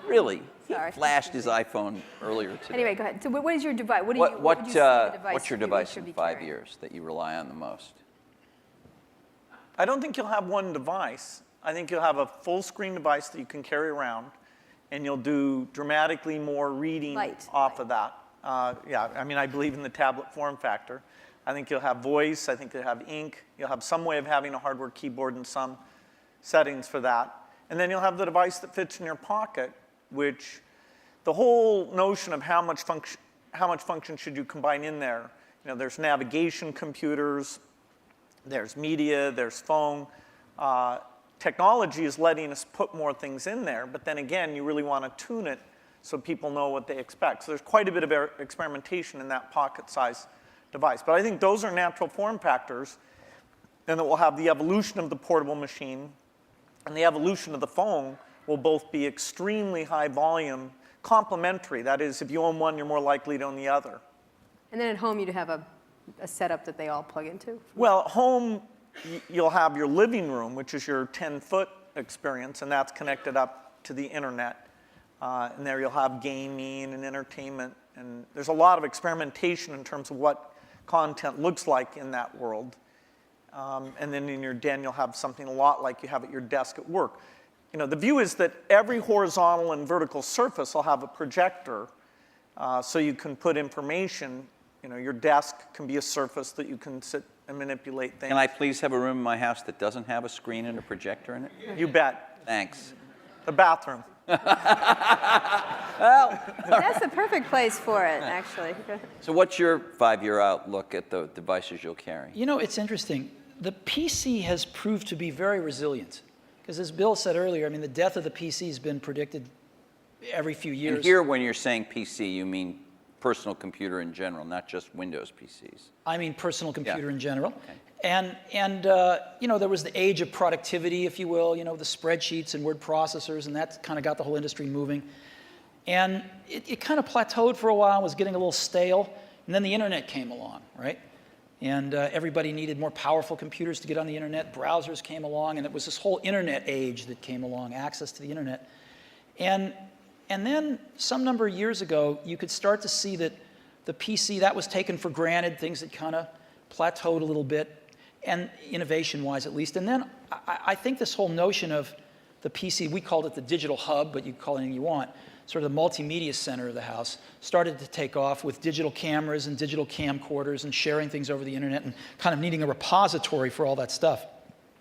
Really? He flashed his iPhone earlier today. Anyway, go ahead. So what is your device? What's your device in 5 years that you rely on the most? I don't think you'll have one device. I think you'll have a full screen device that you can carry around, and you'll do dramatically more reading off of that. Yeah, I mean, I believe in the tablet form factor. I think you'll have voice. I think you'll have ink. You'll have some way of having a hardware keyboard and some settings for that. And then you'll have the device that fits in your pocket, which the whole notion of how much function should you combine in there. There's navigation computers, there's media, there's phone. Technology is letting us put more things in there, but then again, you really want to tune it so people know what they expect. So there's quite a bit of experimentation in that pocket-sized device. But I think those are natural form factors, and it will have the evolution of the portable machine and the evolution of the phone will both be extremely high volume, complementary. That is, if you own one, you're more likely to own the other. And then at home, you'd have a setup that they all plug into? Well, at home, you'll have your living room, which is your 10-foot experience, and that's connected up to the internet. And there you'll have gaming and entertainment. And there's a lot of experimentation in terms of what content looks like in that world. And then in your den, you'll have something a lot like you have at your desk at work. You know, the view is that every horizontal and vertical surface will have a projector, so you can put information. You know, your desk can be a surface that you can sit and manipulate things. Can I please have a room in my house that doesn't have a screen and a projector in it? You bet. Thanks. The bathroom. That's the perfect place for it, actually. So what's your 5-year outlook at the devices you'll carry? You know, it's interesting. The PC has proved to be very resilient. Because as Bill said earlier, I mean, the death of the PC has been predicted every few years. And here, when you're saying PC, you mean personal computer in general, not just Windows PCs. I mean personal computer in general. Okay. And you know, there was the age of productivity, if you will, you know, the spreadsheets and word processors, and that kind of got the whole industry moving. And it kind of plateaued for a while, was getting a little stale, and then the internet came along, right? And everybody needed more powerful computers to get on the internet. Browsers came along, and it was this whole internet age that came along, access to the internet. And then some number of years ago, you could start to see that the PC, that was taken for granted, things had kind of plateaued a little bit, and innovation-wise at least. And then I think this whole notion of the PC, we called it the digital hub, but you can call it anything you want, sort of the multimedia center of the house, started to take off with digital cameras and digital camcorders and sharing things over the internet and kind of needing a repository for all that stuff.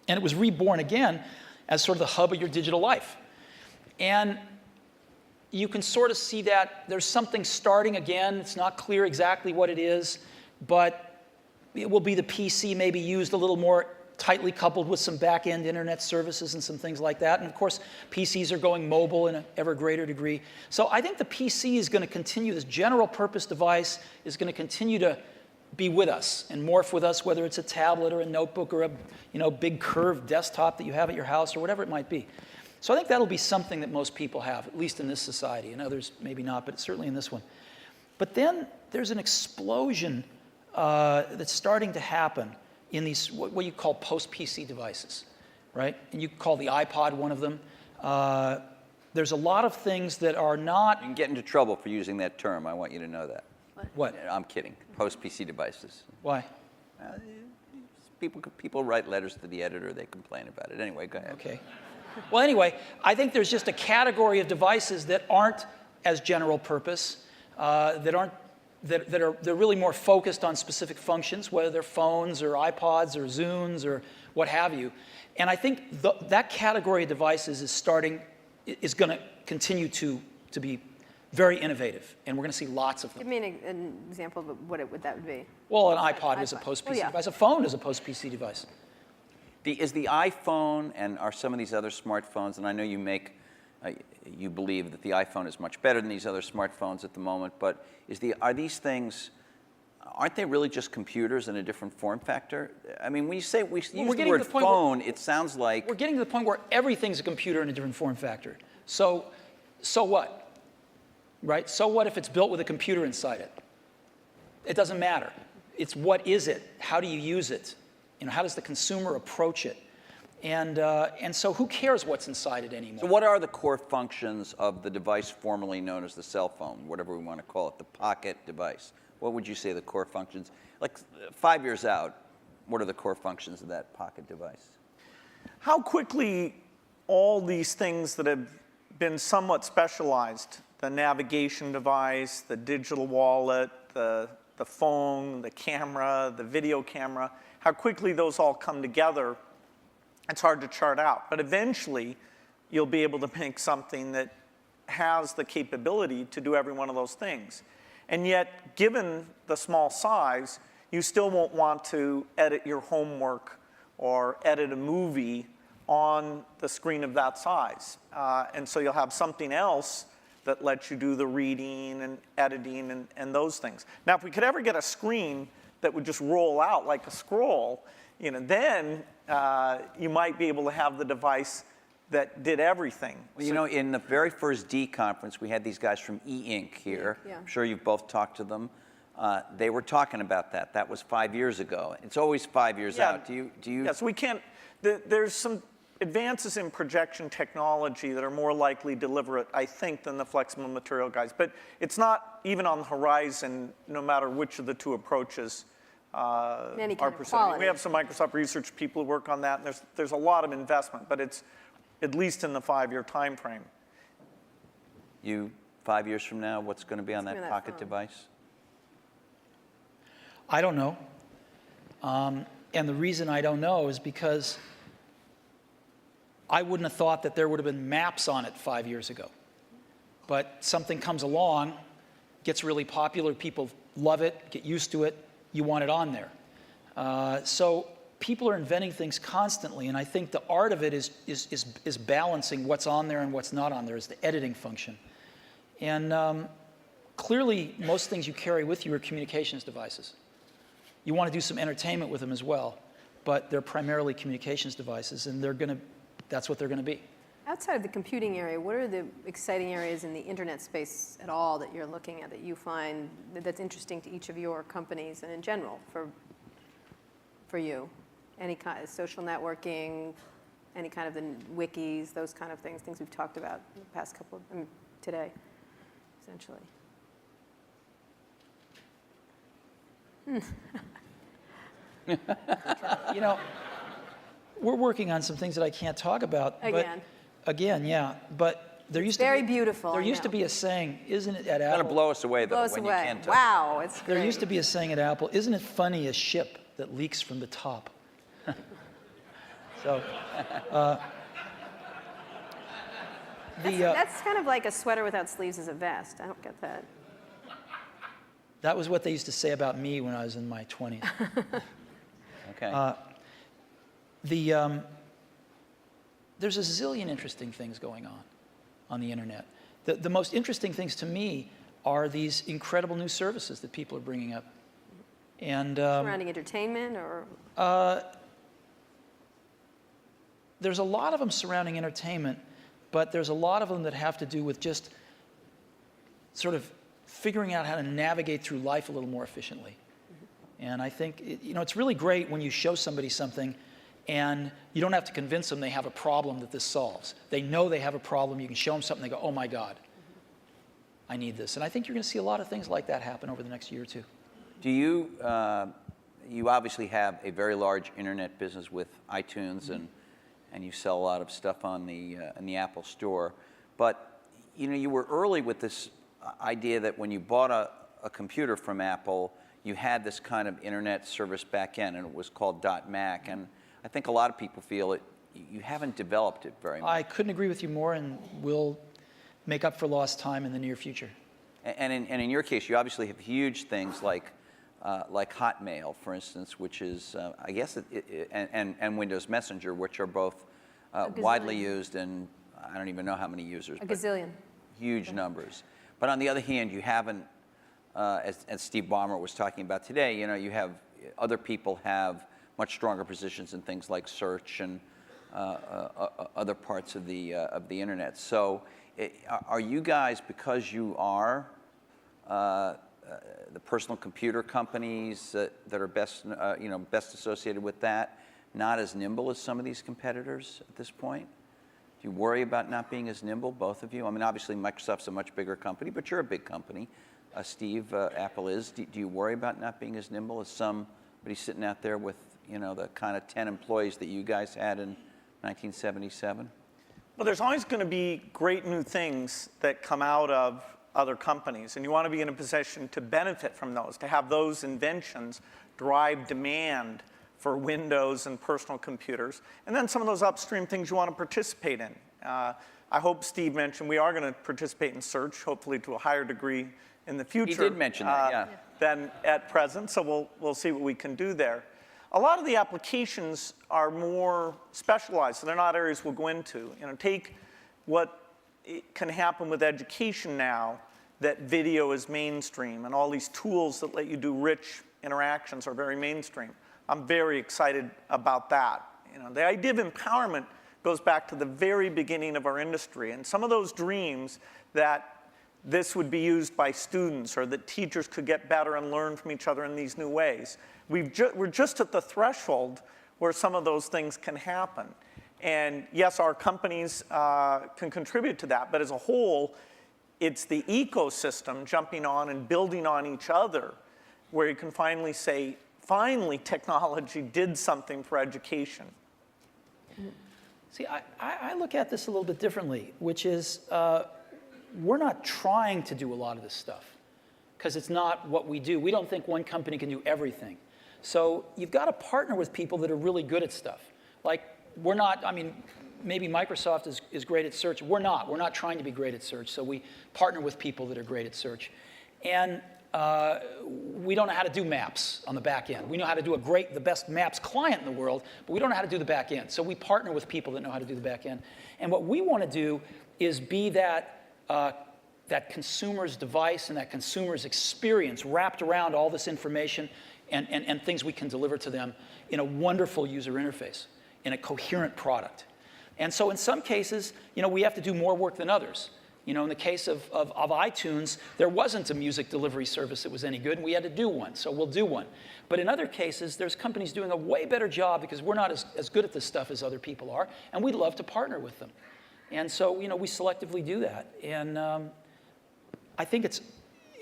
And it was reborn again as sort of the hub of your digital life. And you can sort of see that there's something starting again. It's not clear exactly what it is, but it will be the PC maybe used a little more tightly coupled with some back-end internet services and some things like that. And of course, PCs are going mobile in an ever greater degree. So I think the PC is going to continue, this general purpose device is going to continue to be with us and morph with us, whether it's a tablet or a notebook or a big curved desktop that you have at your house or whatever it might be. So I think that'll be something that most people have, at least in this society. In others, maybe not, but certainly in this one. But then there's an explosion that's starting to happen in these, what you call post-PC devices, right? And you call the iPod one of them. There's a lot of things that are not... You can get into trouble for using that term. I want you to know that. What? I'm kidding. Post-PC devices. Why? People write letters to the editor. They complain about it. Anyway, go ahead. Okay. Well, anyway, I think there's just a category of devices that aren't as general purpose, they're really more focused on specific functions, whether they're phones or iPods or Zunes or what have you. And I think that category of devices is going to continue to be very innovative, and we're going to see lots of them. Give me an example of what that would be. Well, an iPod is a post-PC device. A phone is a post-PC device. Is the iPhone and are some of these other smartphones, and I know you believe that the iPhone is much better than these other smartphones at the moment, but are these things, aren't they really just computers in a different form factor? I mean, when you say, we use the word phone, it sounds like... We're getting to the point where everything's a computer in a different form factor. So what? Right? So what if it's built with a computer inside it? It doesn't matter. It's what is it? How do you use it? You know, how does the consumer approach it? And so who cares what's inside it anymore? So what are the core functions of the device formerly known as the cell phone, whatever we want to call it, the pocket device? What would you say the core functions? Like 5 years out, what are the core functions of that pocket device? How quickly all these things that have been somewhat specialized, the navigation device, the digital wallet, the phone, the camera, the video camera, how quickly those all come together, it's hard to chart out. But eventually, you'll be able to make something that has the capability to do every one of those things. And yet, given the small size, you still won't want to edit your homework or edit a movie on the screen of that size. And so you'll have something else that lets you do the reading and editing and those things. Now, if we could ever get a screen that would just roll out like a scroll, then you might be able to have the device that did everything. Well, in the very first D conference, we had these guys from E-Ink here. Yeah. I'm sure you've both talked to them. They were talking about that. That was 5 years ago. It's always 5 years out. Do you? Yes, we can't. There's some advances in projection technology that are more likely to deliver it, I think, than the flexible material guys. But it's not even on the horizon, no matter which of the two approaches Any kind our of percentage. quality. We have some Microsoft research people who work on that, and there's a lot of investment, but it's at least in the 5-year time frame. You, 5 years from now, what's going to be on that pocket device? I don't know. And the reason I don't know is because I wouldn't have thought that there would have been maps on it 5 years ago. But something comes along, gets really popular, people love it, get used to it, you want it on there. So people are inventing things constantly, and I think the art of it is balancing what's on there and what's not on there, is the editing function. And clearly, most things you carry with you are communications devices. You want to do some entertainment with them as well, but they're primarily communications devices, and that's what they're going to be. Outside of the computing area, what are the exciting areas in the internet space at all that you're looking at that you find that's interesting to each of your companies and in general for you? Any kind of social networking, any kind of the wikis, those kind of things we've talked about in the past couple of, today, essentially. You know, we're working on some things that I can't talk about. Again. Again, yeah. But there used Very to be, beautiful. There used to be a saying, isn't it at It's going Apple? to blow us away, though, Blow us when away. you can't talk. Wow, it's great. There used to be a saying at Apple, isn't it funny a ship that leaks from the top? So, That's kind of like a sweater without sleeves is a vest. I don't get that. that was what they used to say about me when I was in my 20s. Okay. There's a zillion interesting things going on the internet. The most interesting things to me are these incredible new services that people are bringing up. And Surrounding entertainment or? there's a lot of them surrounding entertainment, but there's a lot of them that have to do with just sort of figuring out how to navigate through life a little more efficiently. And I think, it's really great when you show somebody something and you don't have to convince them they have a problem that this solves. They know they have a problem. You can show them something, they go, oh my God, I need this. And I think you're going to see a lot of things like that happen over the next year or two. Do you, you obviously have a very large internet business with iTunes, and you sell a lot of stuff on in the Apple Store. But, you were early with this idea that when you bought a computer from Apple, you had this kind of internet service back end, and it was called .Mac. And I think a lot of people feel you haven't developed it very much. I couldn't agree with you more, and we'll make up for lost time in the near future. And in your case, you obviously have huge things like Hotmail, for instance, which is, I guess, and Windows Messenger, which are both widely used, and I don't even know how many users. A gazillion. Huge numbers. But on the other hand, you haven't, as Steve Ballmer was talking about today, you have other people have much stronger positions in things like search and other parts of the internet. So, are you guys, because you are the personal computer companies that are best associated with that, not as nimble as some of these competitors at this point? Do you worry about not being as nimble, both of you? I mean, obviously Microsoft's a much bigger company, but you're a big company. Steve, Apple is. Do you worry about not being as nimble as somebody sitting out there with, the kind of 10 employees that you guys had in 1977? Well, there's always going to be great new things that come out of other companies, and you want to be in a position to benefit from those, to have those inventions drive demand for Windows and personal computers, and then some of those upstream things you want to participate in. I hope Steve mentioned we are going to participate in search, hopefully to a higher degree in the future. He did mention that, yeah. Than at present, so we'll see what we can do there. A lot of the applications are more specialized, so they're not areas we'll go into. Take what can happen with education now, that video is mainstream, and all these tools that let you do rich interactions are very mainstream. I'm very excited about that. The idea of empowerment goes back to the very beginning of our industry, and some of those dreams that this would be used by students or that teachers could get better and learn from each other in these new ways. We're just at the threshold where some of those things can happen. And yes, our companies can contribute to that, but as a whole, it's the ecosystem jumping on and building on each other where you can finally say, finally technology did something for education. See, I look at this a little bit differently, which is we're not trying to do a lot of this stuff because it's not what we do. We don't think one company can do everything. So you've got to partner with people that are really good at stuff. Like, we're not, I mean, maybe Microsoft is great at search. We're not. We're not trying to be great at search. So we partner with people that are great at search. And we don't know how to do maps on the back end. We know how to do the best maps client in the world, but we don't know how to do the back end. So we partner with people that know how to do the back end. And what we want to do is be that consumer's device and that consumer's experience wrapped around all this information and things we can deliver to them in a wonderful user interface, in a coherent product. And so in some cases, we have to do more work than others. In the case of iTunes, there wasn't a music delivery service that was any good, and we had to do one, so we'll do one. But in other cases, there's companies doing a way better job because we're not as good at this stuff as other people are, and we'd love to partner with them. And so, we selectively do that. And I think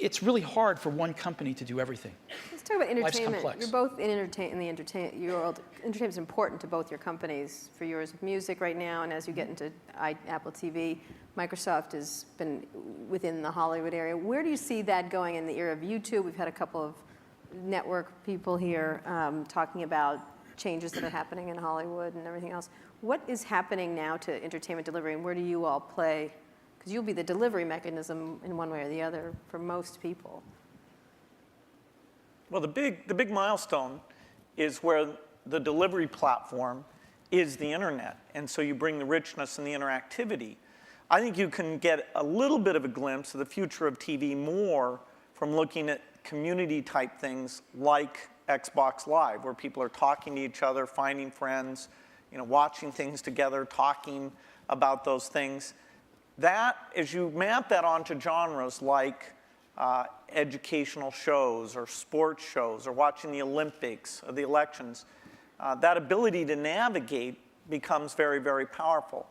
it's really hard for one company to do everything. Let's talk about Life's entertainment. complex. You're both in the entertainment world. Entertainment is important to both your companies. For yours, music right now, and as you get into Apple TV, Microsoft has been within the Hollywood area. Where do you see that going in the era of YouTube? We've had a couple of network people here talking about changes that are happening in Hollywood and everything else. What is happening now to entertainment delivery, and where do you all play? Because you'll be the delivery mechanism in one way or the other for most people. Well, the big milestone is where the delivery platform is the internet. And so you bring the richness and the interactivity. I think you can get a little bit of a glimpse of the future of TV more from looking at community type things like Xbox Live, where people are talking to each other, finding friends, watching things together, talking about those things. That, as you map that onto genres like educational shows or sports shows or watching the Olympics or the elections, that ability to navigate becomes very, very powerful.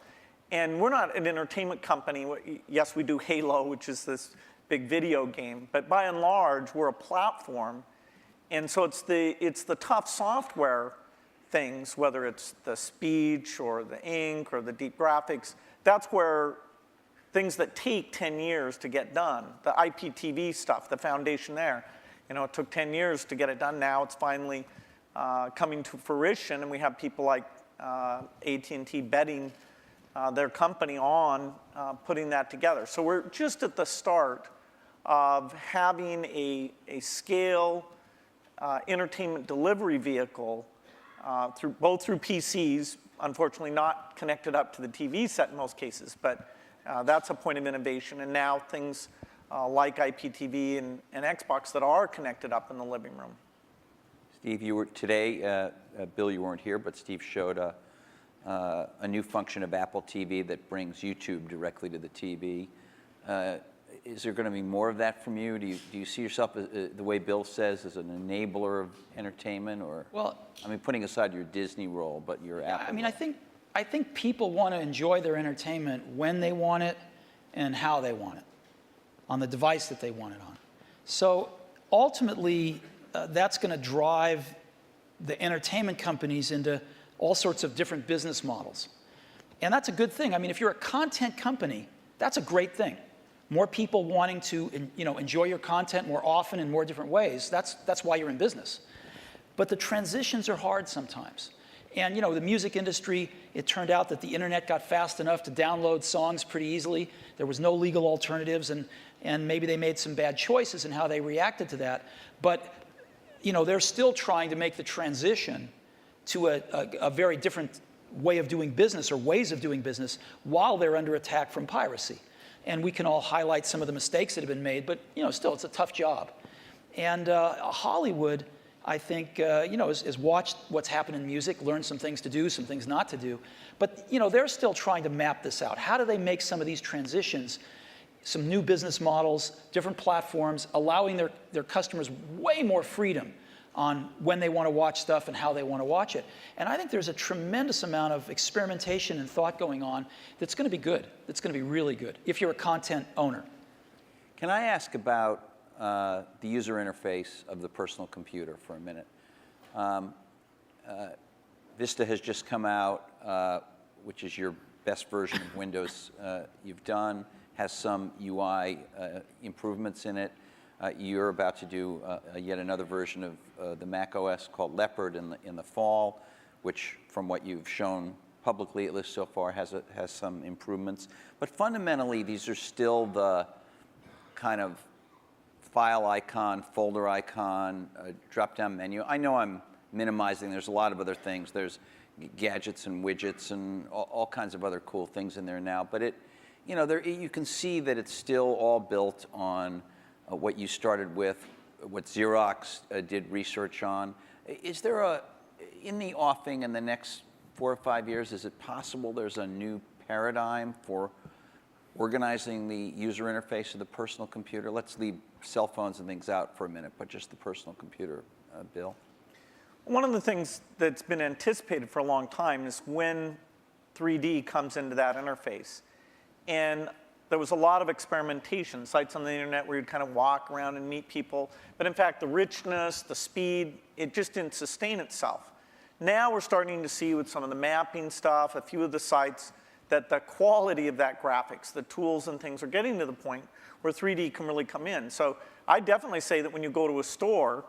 And we're not an entertainment company. Yes, we do Halo, which is this big video game, but by and large, we're a platform. And so it's the tough software things, whether it's the speech or the ink or the deep graphics, that's where things that take 10 years to get done, the IPTV stuff, the foundation there, it took 10 years to get it done. Now it's finally coming to fruition, and we have people like AT&T betting their company on putting that together. So we're just at the start of having a scale entertainment delivery vehicle both through PCs, unfortunately not connected up to the TV set in most cases, but that's a point of innovation. And now things like IPTV and Xbox that are connected up in the living room. Steve, you were today, Bill, you weren't here, but Steve showed a new function of Apple TV that brings YouTube directly to the TV. Is there going to be more of that from you? Do you see yourself, the way Bill says, as an enabler of entertainment? Or, well, putting aside your Disney role, but your Apple role. I think people want to enjoy their entertainment when they want it and how they want it, on the device that they want it on. So ultimately, that's going to drive the entertainment companies into all sorts of different business models. And that's a good thing. If you're a content company, that's a great thing. More people wanting to enjoy your content more often in more different ways, that's why you're in business. But the transitions are hard sometimes. And the music industry, it turned out that the internet got fast enough to download songs pretty easily. There was no legal alternatives, and maybe they made some bad choices in how they reacted to that. But they're still trying to make the transition to a very different way of doing business or ways of doing business while they're under attack from piracy. And we can all highlight some of the mistakes that have been made, but still, it's a tough job. And Hollywood, I think, has watched what's happened in music, learned some things to do, some things not to do. But they're still trying to map this out. How do they make some of these transitions, some new business models, different platforms, allowing their customers way more freedom on when they want to watch stuff and how they want to watch it. And I think there's a tremendous amount of experimentation and thought going on that's going to be good, that's going to be really good, if you're a content owner. Can I ask about the user interface of the personal computer for a minute? Vista has just come out, which is your best version of Windows you've done, has some UI improvements in it. You're about to do yet another version of the Mac OS called Leopard in the fall, which, from what you've shown publicly, at least so far, has some improvements. But fundamentally, these are still the kind of file icon, folder icon, drop-down menu. I know I'm minimizing. There's a lot of other things. There's gadgets and widgets and all kinds of other cool things in there now. But you can see that it's still all built on what you started with, what Xerox did research on. Is there in the offing in the next 4 or 5 years, is it possible there's a new paradigm for organizing the user interface of the personal computer? Let's leave cell phones and things out for a minute, but just the personal computer, Bill. One of the things that's been anticipated for a long time is when 3D comes into that interface. And there was a lot of experimentation, sites on the internet where you'd kind of walk around and meet people. But in fact, the richness, the speed, it just didn't sustain itself. Now we're starting to see with some of the mapping stuff, a few of the sites, that the quality of that graphics, the tools and things are getting to the point where 3D can really come in. So I definitely say that when you go to a store,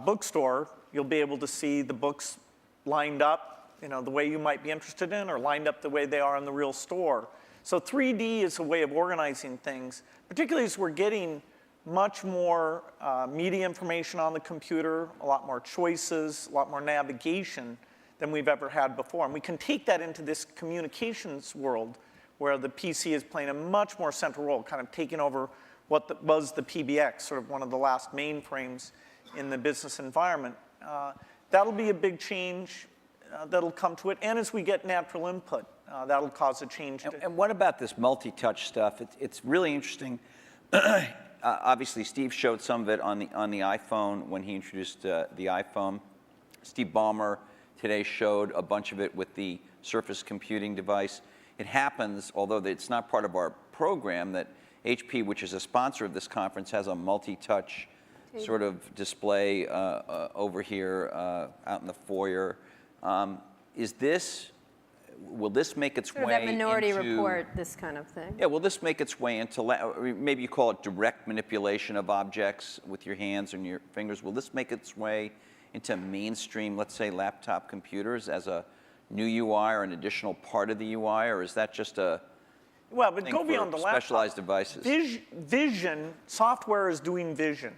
bookstore, you'll be able to see the books lined up, the way you might be interested in, or lined up the way they are in the real store. So 3D is a way of organizing things, particularly as we're getting much more media information on the computer, a lot more choices, a lot more navigation than we've ever had before. And we can take that into this communications world where the PC is playing a much more central role, kind of taking over what was the PBX, sort of one of the last mainframes in the business environment. That'll be a big change that'll come to it. And as we get natural input, that'll cause a change. And what about this multi-touch stuff? It's really interesting. Obviously, Steve showed some of it on the iPhone when he introduced the iPhone. Steve Ballmer today showed a bunch of it with the Surface computing device. It happens, although it's not part of our program, that HP, which is a sponsor of this conference, has a multi-touch sort of display over here out in the foyer. Will this make its way into... That Minority Report, this kind of thing. Yeah, will this make its way into, maybe you call it direct manipulation of objects with your hands and your fingers. Will this make its way into mainstream, let's say, laptop computers as a new UI or an additional part of the UI, or is that just a but go beyond the laptop. Specialized devices? Vision, software is doing vision.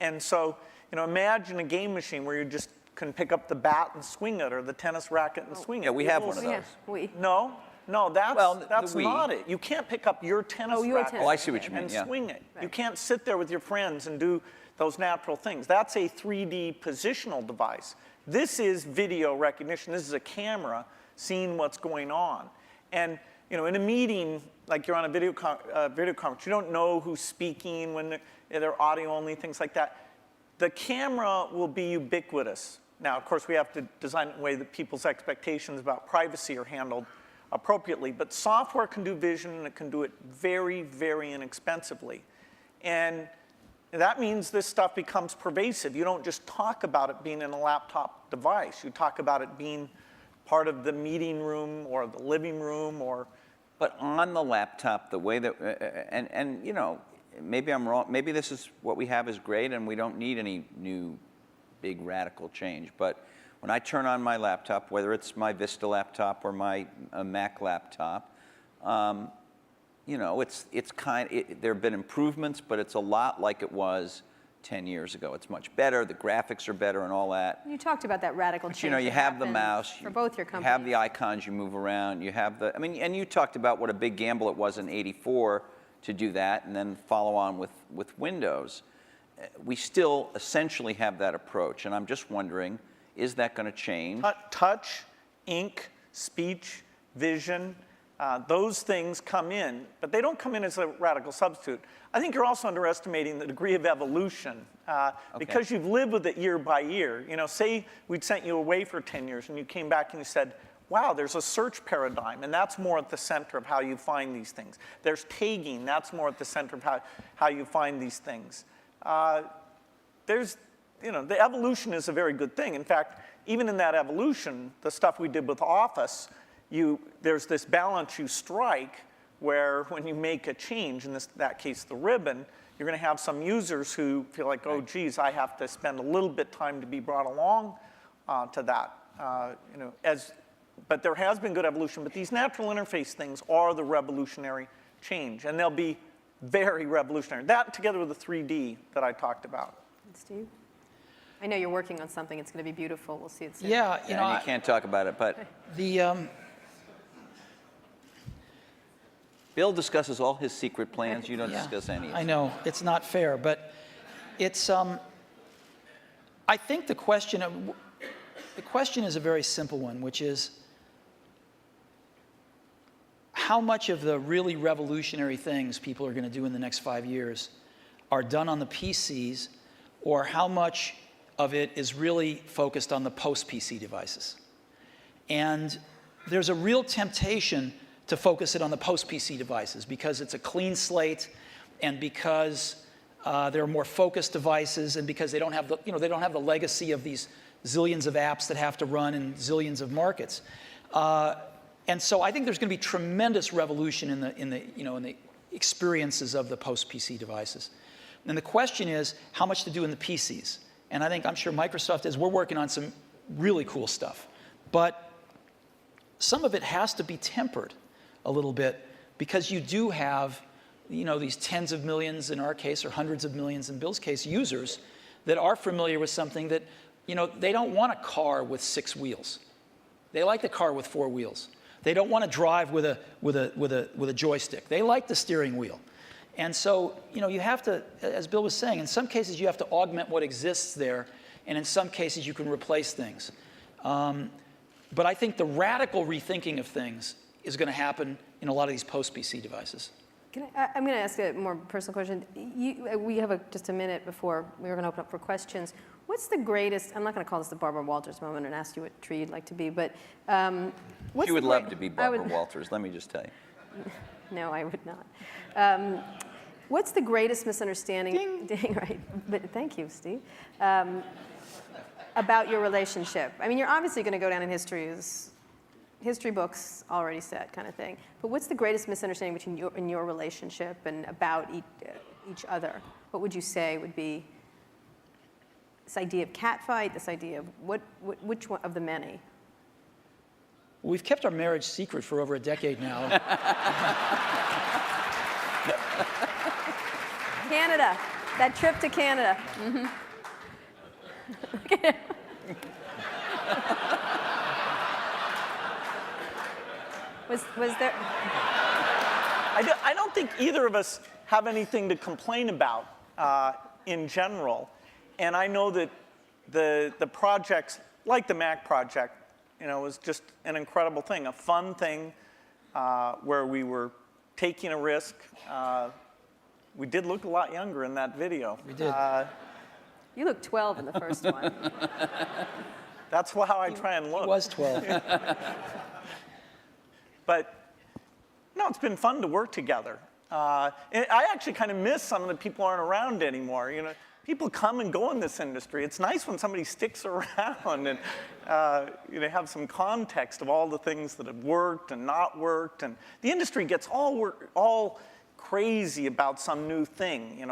And so, imagine a game machine where you just can pick up the bat and swing it, or the tennis racket and swing it. Yeah, we have one of those. No, that's not it. You can't pick up your tennis racket I see what you mean. and swing it. Right. You can't sit there with your friends and do those natural things. That's a 3D positional device. This is video recognition. This is a camera seeing what's going on. And in a meeting, like you're on a video conference, you don't know who's speaking when they're audio only, things like that. The camera will be ubiquitous. Now, of course, we have to design it in a way that people's expectations about privacy are handled appropriately. But software can do vision, and it can do it very, very inexpensively. And that means this stuff becomes pervasive. You don't just talk about it being in a laptop device. You talk about it being part of the meeting room or the living room or... But on the laptop, the way that, and maybe I'm wrong, maybe this is what we have is great and we don't need any new big radical change. But when I turn on my laptop, whether it's my Vista laptop or my Mac laptop, it's there have been improvements, but it's a lot like it was 10 years ago. It's much better. The graphics are better and all that. You talked about that radical change. You have the mouse. For both your companies. You have the icons you move around. You have and you talked about what a big gamble it was in '84 to do that and then follow on with Windows. We still essentially have that approach, and I'm just wondering, is that going to change? Touch, ink, speech, vision, those things come in, but they don't come in as a radical substitute. I think you're also underestimating the degree of evolution because you've lived with it year by year. Say we'd sent you away for 10 years and you came back and you said, wow, there's a search paradigm, and that's more at the center of how you find these things. There's tagging, that's more at the center of how you find these things. There's the evolution is a very good thing. In fact, even in that evolution, the stuff we did with Office, there's this balance you strike where when you make a change, in that case the ribbon, you're going to have some users who feel like, oh, geez, I have to spend a little bit time to be brought along to that. But there has been good evolution. But these natural interface things are the revolutionary change, and they'll be very revolutionary. That together with the 3D that I talked about. Steve? I know you're working on something. It's going to be beautiful. We'll see it soon. Yeah, and you can't talk about it, but Bill discusses all his secret plans. You don't discuss any of them. I know, it's not fair, but it's, I think the question is a very simple one, which is, how much of the really revolutionary things people are going to do in the next 5 years are done on the PCs, or how much of it is really focused on the post-PC devices? And there's a real temptation to focus it on the post-PC devices because it's a clean slate, and because there are more focused devices, and because they don't have the legacy of these zillions of apps that have to run in zillions of markets. And so I think there's going to be tremendous revolution in the experiences of the post-PC devices. And the question is how much to do in the PCs. And I'm sure Microsoft is. We're working on some really cool stuff, but some of it has to be tempered a little bit, because you do have these tens of millions in our case, or hundreds of millions in Bill's case, users that are familiar with something that they don't want a car with 6 wheels. They like the car with 4 wheels. They don't want to drive with a joystick. They like the steering wheel. And so, you have to, as Bill was saying, in some cases you have to augment what exists there, and in some cases you can replace things. But I think the radical rethinking of things is going to happen in a lot of these post-PC devices. I'm going to ask a more personal question. We have just a minute before we're going to open up for questions. What's the greatest, I'm not going to call this the Barbara Walters moment and ask you what tree you'd like to be, but You would love to be Barbara Walters, let me just tell you. No, I would not. What's the greatest misunderstanding? Ding, right. But thank you, Steve. About your relationship. I mean, you're obviously going to go down in history as history books already said kind of thing. But what's the greatest misunderstanding between you and your relationship and about each other? What would you say would be this idea of catfight, this idea of which one of the many? We've kept our marriage secret for over a decade now. Canada, that trip to Canada. Mm-hmm. Was there? I don't think either of us have anything to complain about in general. And I know that the projects, like the Mac project, was just an incredible thing, a fun thing where we were taking a risk. We did look a lot younger in that video. We did. You looked 12 in the first one. That's how I try and look. He was 12. But no, it's been fun to work together. And I actually kind of miss some of the people aren't around anymore. People come and go in this industry. It's nice when somebody sticks around and have some context of all the things that have worked and not worked. And the industry gets all crazy about some new thing.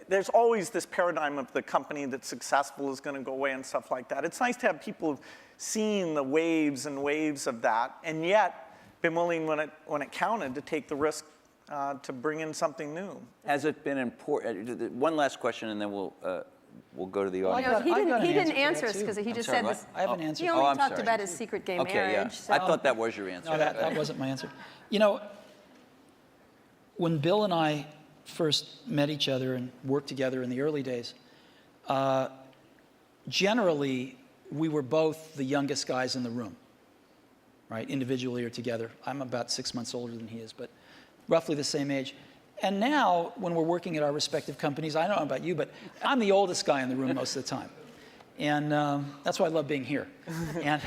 There's always this paradigm of the company that's successful is going to go away and stuff like that. It's nice to have people who've seen the waves and waves of that, and yet been willing when it counted to take the risk to bring in something new. Has it been important? One last question, and then we'll go to the audience. He didn't answer us because he just said this. I have an answer. He only talked about his secret gay marriage. So. I thought that was your answer. No, that wasn't my answer. When Bill and I first met each other and worked together in the early days, generally we were both the youngest guys in the room, right? Individually or together. I'm about 6 months older than he is, but roughly the same age. And now, when we're working at our respective companies, I don't know about you, but I'm the oldest guy in the room most of the time. And that's why I love being here. And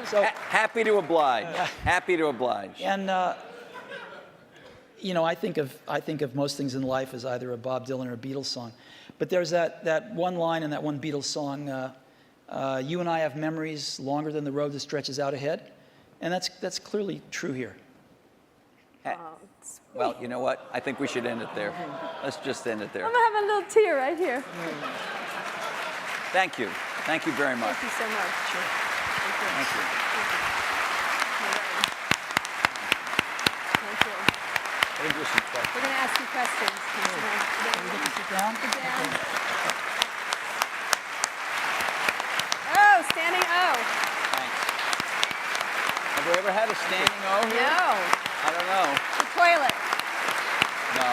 so happy to oblige. Happy to oblige. And you know, I think of most things in life as either a Bob Dylan or a Beatles song. But there's that one line in that one Beatles song, you and I have memories longer than the road that stretches out ahead. And that's clearly true here. Well, you know what? I think we should end it there. Let's just end it there. I'm having a little tear right here. Thank you. Thank you very much. Thank you so much. Sure. Thank you. Thank you. I think there's some questions. We're going to ask you questions. Can you Sit down. sit down? Oh, standing O. Thanks. Have we ever had a standing O here? No. I don't know. The toilet. No.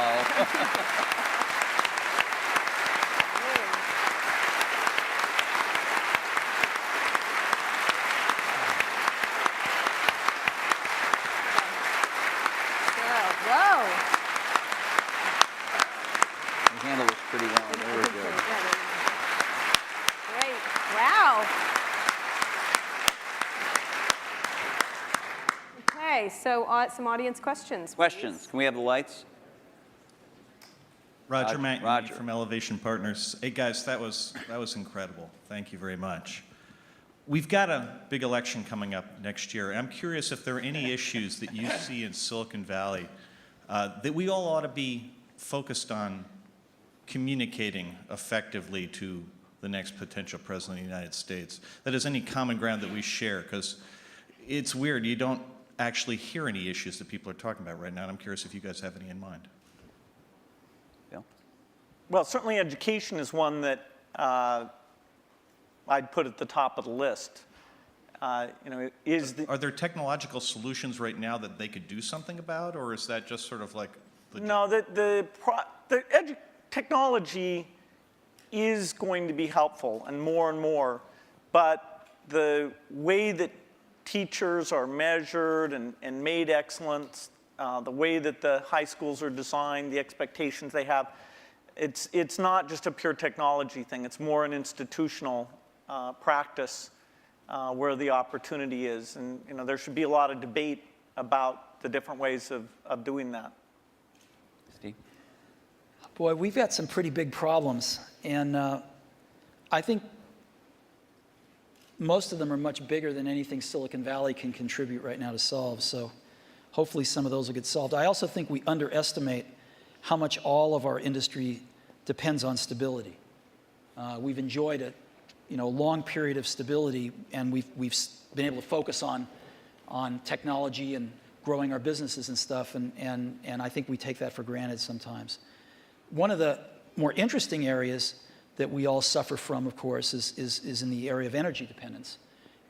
Whoa. You handled this pretty well. Very good. Great. Wow. Okay, so some audience questions. Questions? Can we have the lights? Roger Mackey Roger. from Elevation Partners. Hey guys, that was incredible. Thank you very much. We've got a big election coming up next year. I'm curious if there are any issues that you see in Silicon Valley that we all ought to be focused on communicating effectively to the next potential president of the United States. That is, any common ground that we share, because it's weird. You don't actually hear any issues that people are talking about right now, and I'm curious if you guys have any in mind. Bill? Well, certainly education is one that I'd put at the top of the list. You know, Are there technological solutions right now that they could do something about, or is that just sort of like the... No, technology is going to be helpful and more, but the way that teachers are measured and made excellent, the way that the high schools are designed, the expectations they have, it's not just a pure technology thing. It's more an institutional practice where the opportunity is. And you know, there should be a lot of debate about the different ways of doing that. Steve? Boy, we've got some pretty big problems. And I think most of them are much bigger than anything Silicon Valley can contribute right now to solve. So hopefully some of those will get solved. I also think we underestimate how much all of our industry depends on stability. We've enjoyed a long period of stability, and we've been able to focus on technology and growing our businesses and stuff, and I think we take that for granted sometimes. One of the more interesting areas that we all suffer from, of course, is in the area of energy dependence.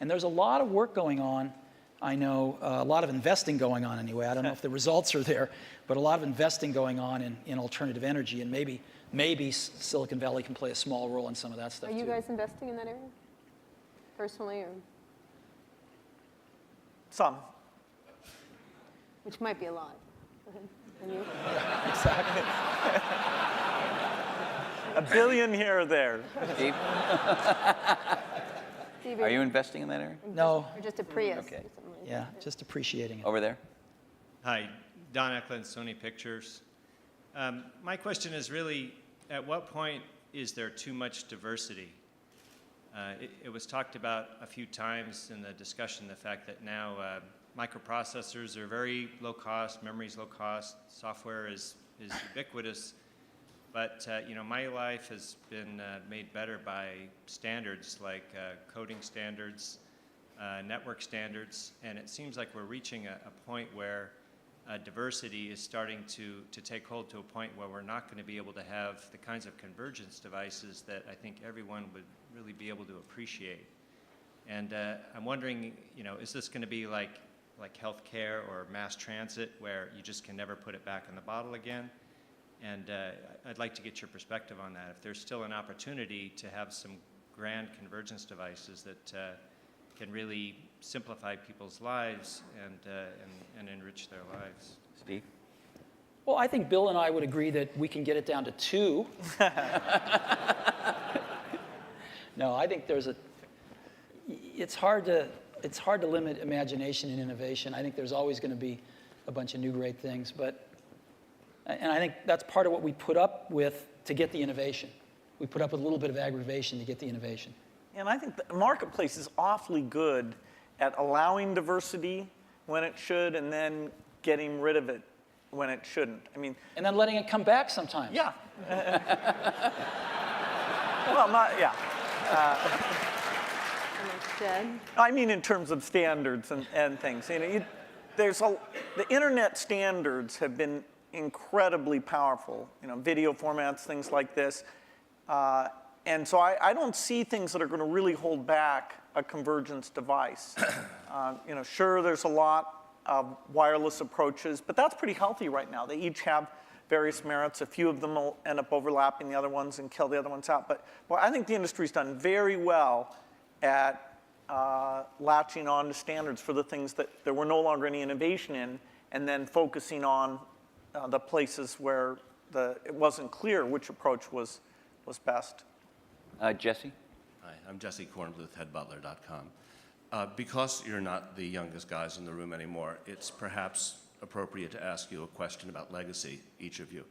And there's a lot of work going on, I know, a lot of investing going on anyway. I don't know if the results are there, but a lot of investing going on in alternative energy, and maybe Silicon Valley can play a small role in some of that stuff, Are you too. guys investing in that area? Personally, or? Some. Which might be a lot. Go ahead. And you? Exactly. $1 billion here or there. Steve? Steve, Are you investing in that area? No. Or just a Prius? Okay. Or something like Yeah, that. just appreciating it. Over there? Hi, Don Eklund, Sony Pictures. My question is really, at what point is there too much diversity? It was talked about a few times in the discussion, the fact that now microprocessors are very low cost, memory's low cost, software is ubiquitous. But my life has been made better by standards like coding standards, network standards, and it seems like we're reaching a point where diversity is starting to take hold to a point where we're not going to be able to have the kinds of convergence devices that I think everyone would really be able to appreciate. And I'm wondering, is this going to be like healthcare or mass transit, where you just can never put it back in the bottle again? And I'd like to get your perspective on that. If there's still an opportunity to have some grand convergence devices that can really simplify people's lives and enrich their lives. Steve? Well, I think Bill and I would agree that we can get it down to 2. No, I think it's hard to limit imagination and innovation. I think there's always going to be a bunch of new great things, but And I think that's part of what we put up with to get the innovation. We put up with a little bit of aggravation to get the innovation. And I think the marketplace is awfully good at allowing diversity when it should and then getting rid of it when it shouldn't. I mean, and then letting it come back sometimes. Yeah. Well, not, yeah. I mean in terms of standards and things. You know, the internet standards have been incredibly powerful. You know, video formats, things like this. And so I don't see things that are going to really hold back a convergence device. You know, sure, there's a lot of wireless approaches, but that's pretty healthy right now. They each have various merits. A few of them will end up overlapping the other ones and kill the other ones out. But well, I think the industry's done very well at latching on to standards for the things that there were no longer any innovation in, and then focusing on the places where it wasn't clear which approach was best. Jesse? Hi, I'm Jesse Kornbluth, headbutler.com. Because you're not the youngest guys in the room anymore, it's perhaps appropriate to ask you a question about legacy, each of you.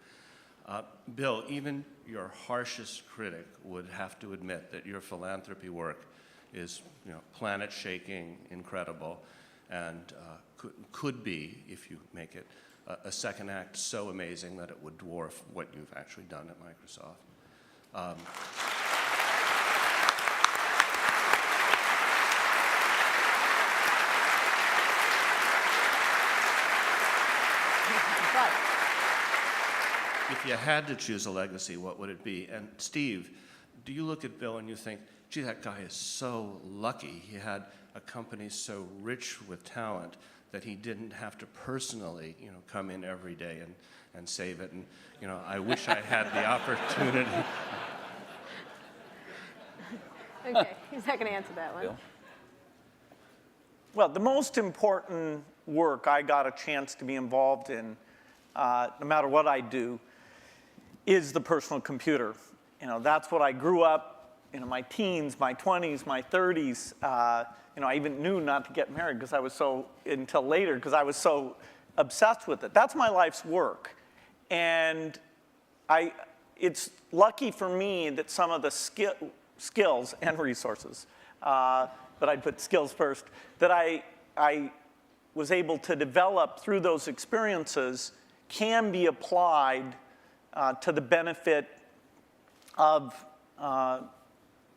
Bill, even your harshest critic would have to admit that your philanthropy work is, you know, planet-shaking, incredible, and could be, if you make it, a second act so amazing that it would dwarf what you've actually done at Microsoft. If you had to choose a legacy, what would it be? And Steve, do you look at Bill and you think, gee, that guy is so lucky. He had a company so rich with talent that he didn't have to personally, you know, come in every day and save it. And, you know, I wish I had the opportunity. Okay, he's not going to answer that one. Bill? Well, the most important work I got a chance to be involved in, no matter what I do, is the personal computer. You know, that's what I grew up, you know, my teens, my 20s, my 30s. You know, I even knew not to get married because I was until later, because I was so obsessed with it. That's my life's work. And it's lucky for me that some of the skills and resources, but I'd put skills first, that I was able to develop through those experiences can be applied to the benefit of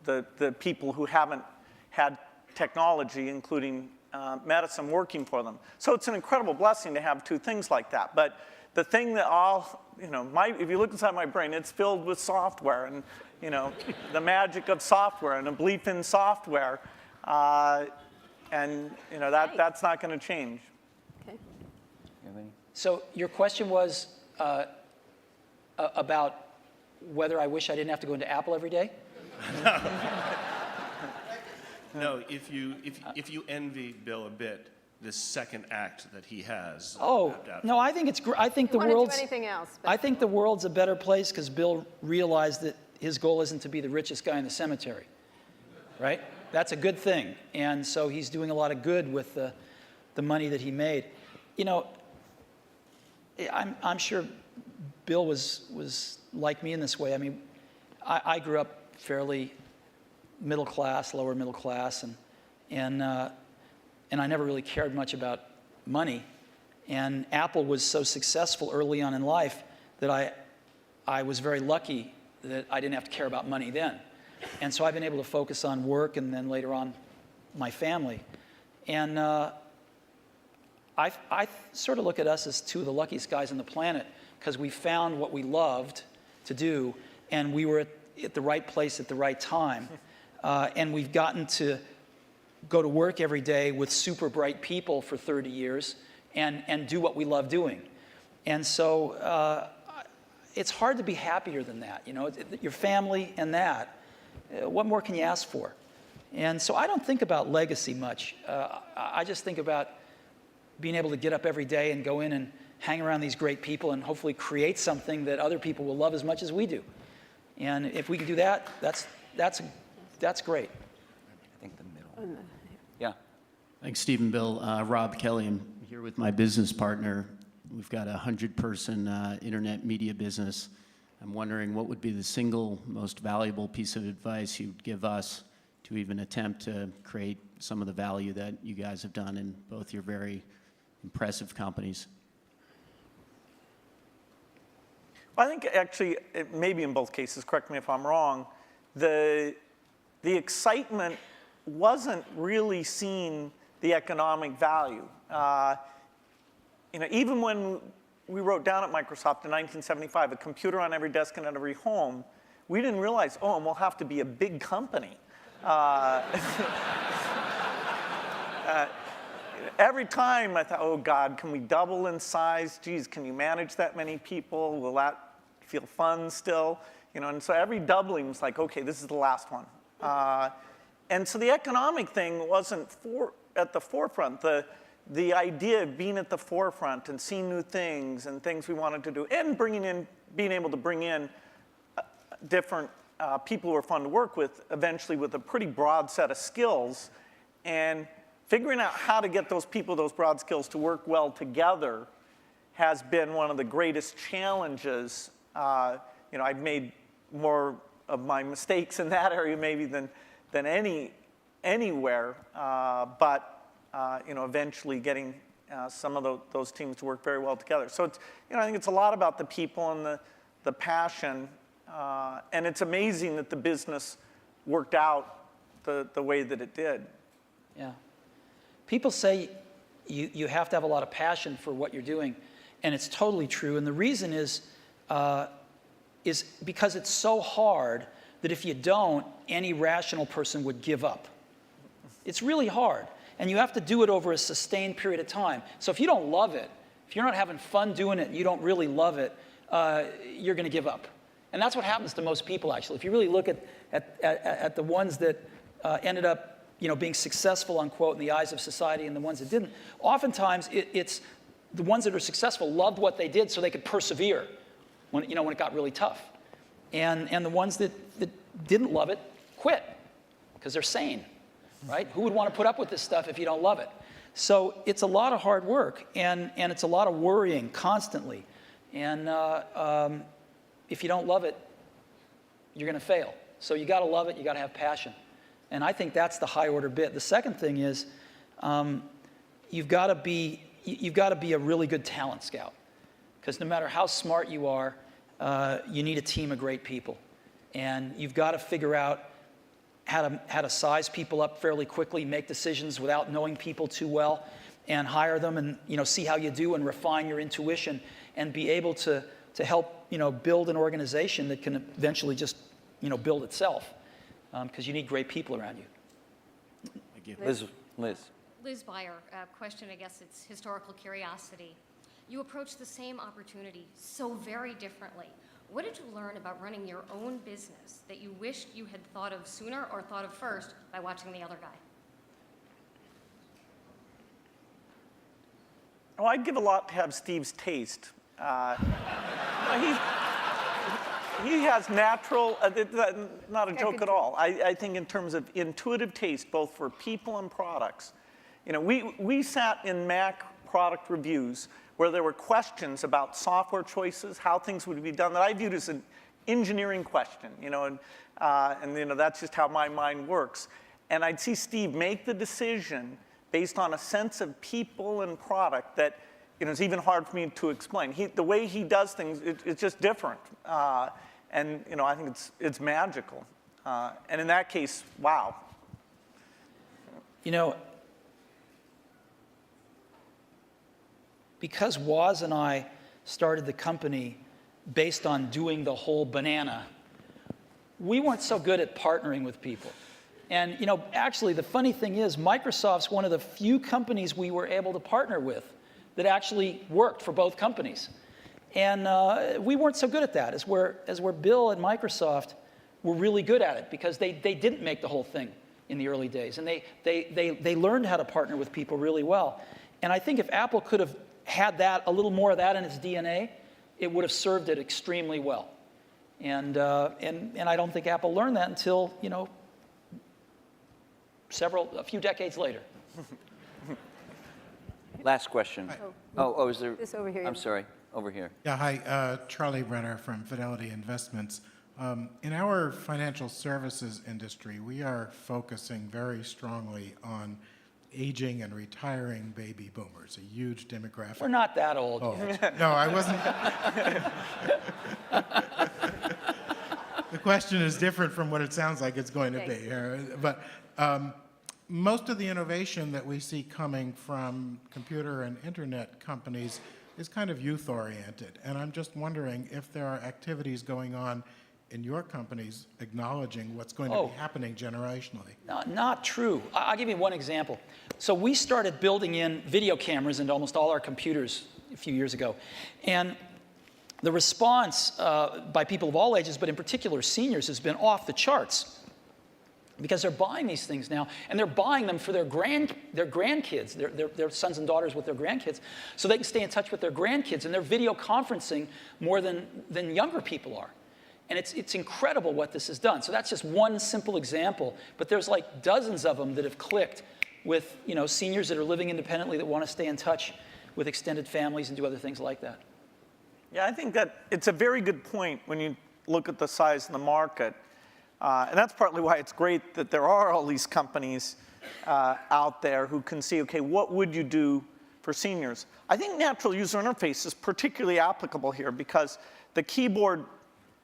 the people who haven't had technology, including medicine, working for them. So it's an incredible blessing to have two things like that. But the thing that if you look inside my brain, it's filled with software and, you know, the magic of software and a belief in software. And, you know, that's not going to change. Okay. So your question was about whether I wish I didn't have to go into Apple every day? No, if you envy Bill a bit, this second act that he has. Oh, no, I think it's I think the world's do anything else. I think the world's a better place because Bill realized that his goal isn't to be the richest guy in the cemetery, right? That's a good thing, and so he's doing a lot of good with the money that he made. You know, I'm sure Bill was like me in this way. I mean, I grew up fairly middle class, lower middle class, and I never really cared much about money. And Apple was so successful early on in life that I was very lucky that I didn't have to care about money then. And so I've been able to focus on work and then later on my family. And I sort of look at us as two of the luckiest guys on the planet because we found what we loved to do and we were at the right place at the right time. And we've gotten to go to work every day with super bright people for 30 years and do what we love doing. And so it's hard to be happier than that. You know, your family and that. What more can you ask for? And so I don't think about legacy much. I just think about being able to get up every day and go in and hang around these great people and hopefully create something that other people will love as much as we do. And if we can do that, that's great. I think the middle. Yeah. Thanks, Steve and Bill. Rob Kelly. I'm here with my business partner, We've got a 100-person internet media business. I'm wondering what would be the single most valuable piece of advice you'd give us to even attempt to create some of the value that you guys have done in both your very impressive companies. Well, I think actually, maybe in both cases, correct me if I'm wrong, the excitement wasn't really seeing the economic value. Even when we wrote down at Microsoft in 1975, a computer on every desk and at every home, we didn't realize, oh, and we'll have to be a big company. Every time I thought, oh God, can we double in size? Geez, can you manage that many people? Will that feel fun still? And so every doubling was like, okay, this is the last one. And so the economic thing wasn't at the forefront. The idea of being at the forefront and seeing new things and things we wanted to do, and being able to bring in different people who are fun to work with, eventually with a pretty broad set of skills, and figuring out how to get those people, those broad skills, to work well together has been one of the greatest challenges. I've made more of my mistakes in that area maybe than anywhere, but eventually getting some of those teams to work very well together. So it's, I think it's a lot about the people and the passion, and it's amazing that the business worked out the way that it did. Yeah. People say you have to have a lot of passion for what you're doing, and it's totally true. And the reason is because it's so hard that if you don't, any rational person would give up. It's really hard, and you have to do it over a sustained period of time. So if you don't love it, if you're not having fun doing it, and you don't really love it, you're going to give up. And that's what happens to most people, actually. If you really look at the ones that ended up being successful, unquote, in the eyes of society and the ones that didn't, oftentimes it's the ones that are successful loved what they did so they could persevere when it got really tough. And the ones that didn't love it quit because they're sane, right? Who would want to put up with this stuff if you don't love it? So it's a lot of hard work, and it's a lot of worrying constantly. And if you don't love it, you're going to fail. So you got to love it. You got to have passion. And I think that's the high order bit. The second thing is you've got to be a really good talent scout, because no matter how smart you are, you need a team of great people, and you've got to figure out how to size people up fairly quickly, make decisions without knowing people too well, and hire them, and see how you do, and refine your intuition, and be able to help build an organization that can eventually just build itself. Because you need great people around you. Thank you. Liz Beyer, question, I guess it's historical curiosity. You approached the same opportunity so very differently. What did you learn about running your own business that you wished you had thought of sooner or thought of first by watching the other guy? Well, I'd give a lot to have Steve's taste. He has natural, not a joke at all. I think in terms of intuitive taste, both for people and products. We sat in Mac product reviews where there were questions about software choices, how things would be done, that I viewed as an engineering question, and that's just how my mind works. And I'd see Steve make the decision based on a sense of people and product that it's even hard for me to explain. The way he does things, it's just different. And I think it's magical. And in that case, wow. Because Woz and I started the company based on doing the whole banana, we weren't so good at partnering with people. And actually, the funny thing is, Microsoft's one of the few companies we were able to partner with that actually worked for both companies. And we weren't so good at that, as where Bill and Microsoft were really good at it, because they didn't make the whole thing in the early days. And they learned how to partner with people really well. And I think if Apple could have had a little more of that in its DNA, it would have served it extremely well. And I don't think Apple learned that until, a few decades later. Last question. Oh, is there? This over here. I'm sorry, over here. Yeah, hi, Charlie Brenner from Fidelity Investments. In our financial services industry, we are focusing very strongly on aging and retiring baby boomers, a huge demographic. We're not that old. Oh, no, I wasn't. The question is different from what it sounds like it's going to be. But most of the innovation that we see coming from computer and internet companies is kind of youth-oriented. And I'm just wondering if there are activities going on in your companies acknowledging what's going to be happening generationally. Not true. I'll give you one example. So we started building in video cameras into almost all our computers a few years ago. And the response by people of all ages, but in particular seniors, has been off the charts. Because they're buying these things now, and they're buying them for their grandkids, their sons and daughters with their grandkids, so they can stay in touch with their grandkids, and they're video conferencing more than younger people are. And it's incredible what this has done. So that's just one simple example, but there's like dozens of them that have clicked with seniors that are living independently that want to stay in touch with extended families and do other things like that. Yeah, I think that it's a very good point when you look at the size of the market. And that's partly why it's great that there are all these companies out there who can see, okay, what would you do for seniors? I think natural user interface is particularly applicable here because the keyboard,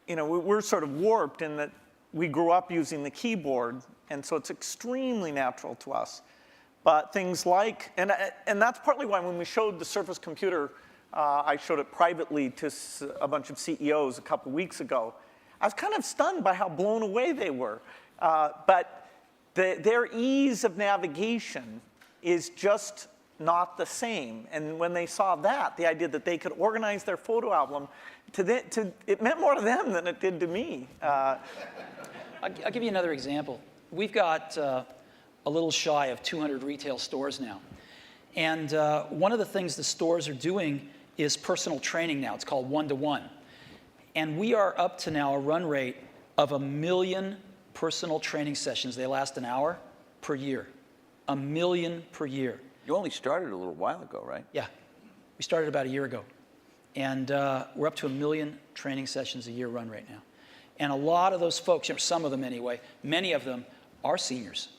we're sort of warped in that we grew up using the keyboard, and so it's extremely natural to us. But things like, and that's partly why when we showed the Surface computer, I showed it privately to a bunch of CEOs a couple weeks ago. I was kind of stunned by how blown away they were. But their ease of navigation is just not the same. And when they saw that, the idea that they could organize their photo album, it meant more to them than it did to me. I'll give you another example. We've got a little shy of 200 retail stores now. And one of the things the stores are doing is personal training now. It's called one-to-one. And we are up to now a run rate of 1 million personal training sessions. They last an hour per year. 1 million per year. You only started a little while ago, right? Yeah. We started about a year ago. And we're up to 1 million training sessions a year run rate now. And a lot of those folks, some of them anyway, many of them are seniors.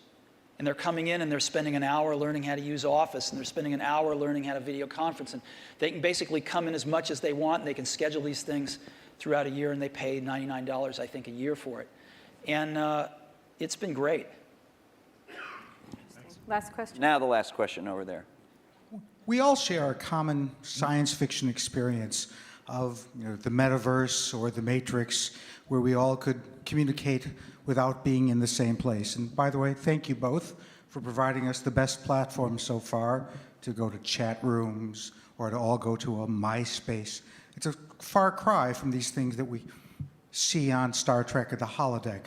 And they're coming in and they're spending an hour learning how to use Office, and they're spending an hour learning how to video conference. And they can basically come in as much as they want, and they can schedule these things throughout a year, and they pay $99, I think, a year for it. And it's been great. Last question. Now the last question over there. We all share a common science fiction experience of the metaverse or the Matrix, where we all could communicate without being in the same place. And by the way, thank you both for providing us the best platform so far to go to chat rooms or to all go to a MySpace. It's a far cry from these things that we see on Star Trek or the holodeck.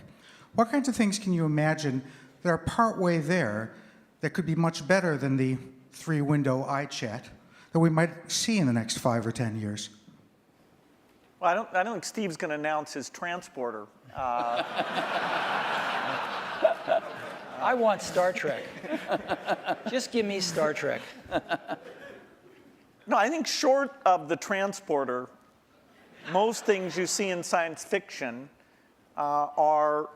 What kinds of things can you imagine that are partway there that could be much better than the 3-window iChat that we might see in the next 5 or 10 years? Well, I don't think Steve's going to announce his transporter. I want Star Trek. Just give me Star Trek. No, I think short of the transporter, most things you see in science fiction are,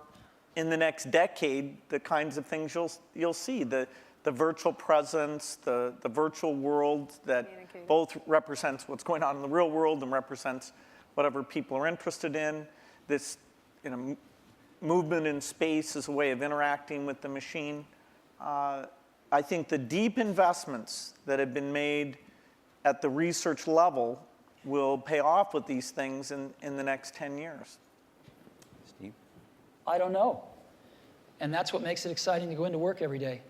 in the next decade, the kinds of things you'll see. The virtual presence, the virtual world that both represents what's going on in the real world and represents whatever people are interested in. This movement in space is a way of interacting with the machine. I think the deep investments that have been made at the research level will pay off with these things in the next 10 years. Steve? I don't know. And that's what makes it exciting to go into work every day.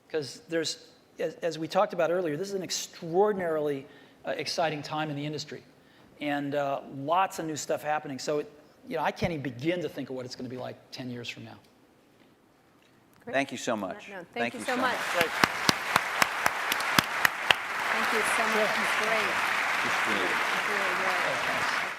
Because there's, as we talked about earlier, this is an extraordinarily exciting time in the industry. And lots of new stuff happening. So, I can't even begin to think of what it's going to be like 10 years from now. Great. Thank you so much. No, thank you so much. Thank you so much. It's great. It's great. It's really great.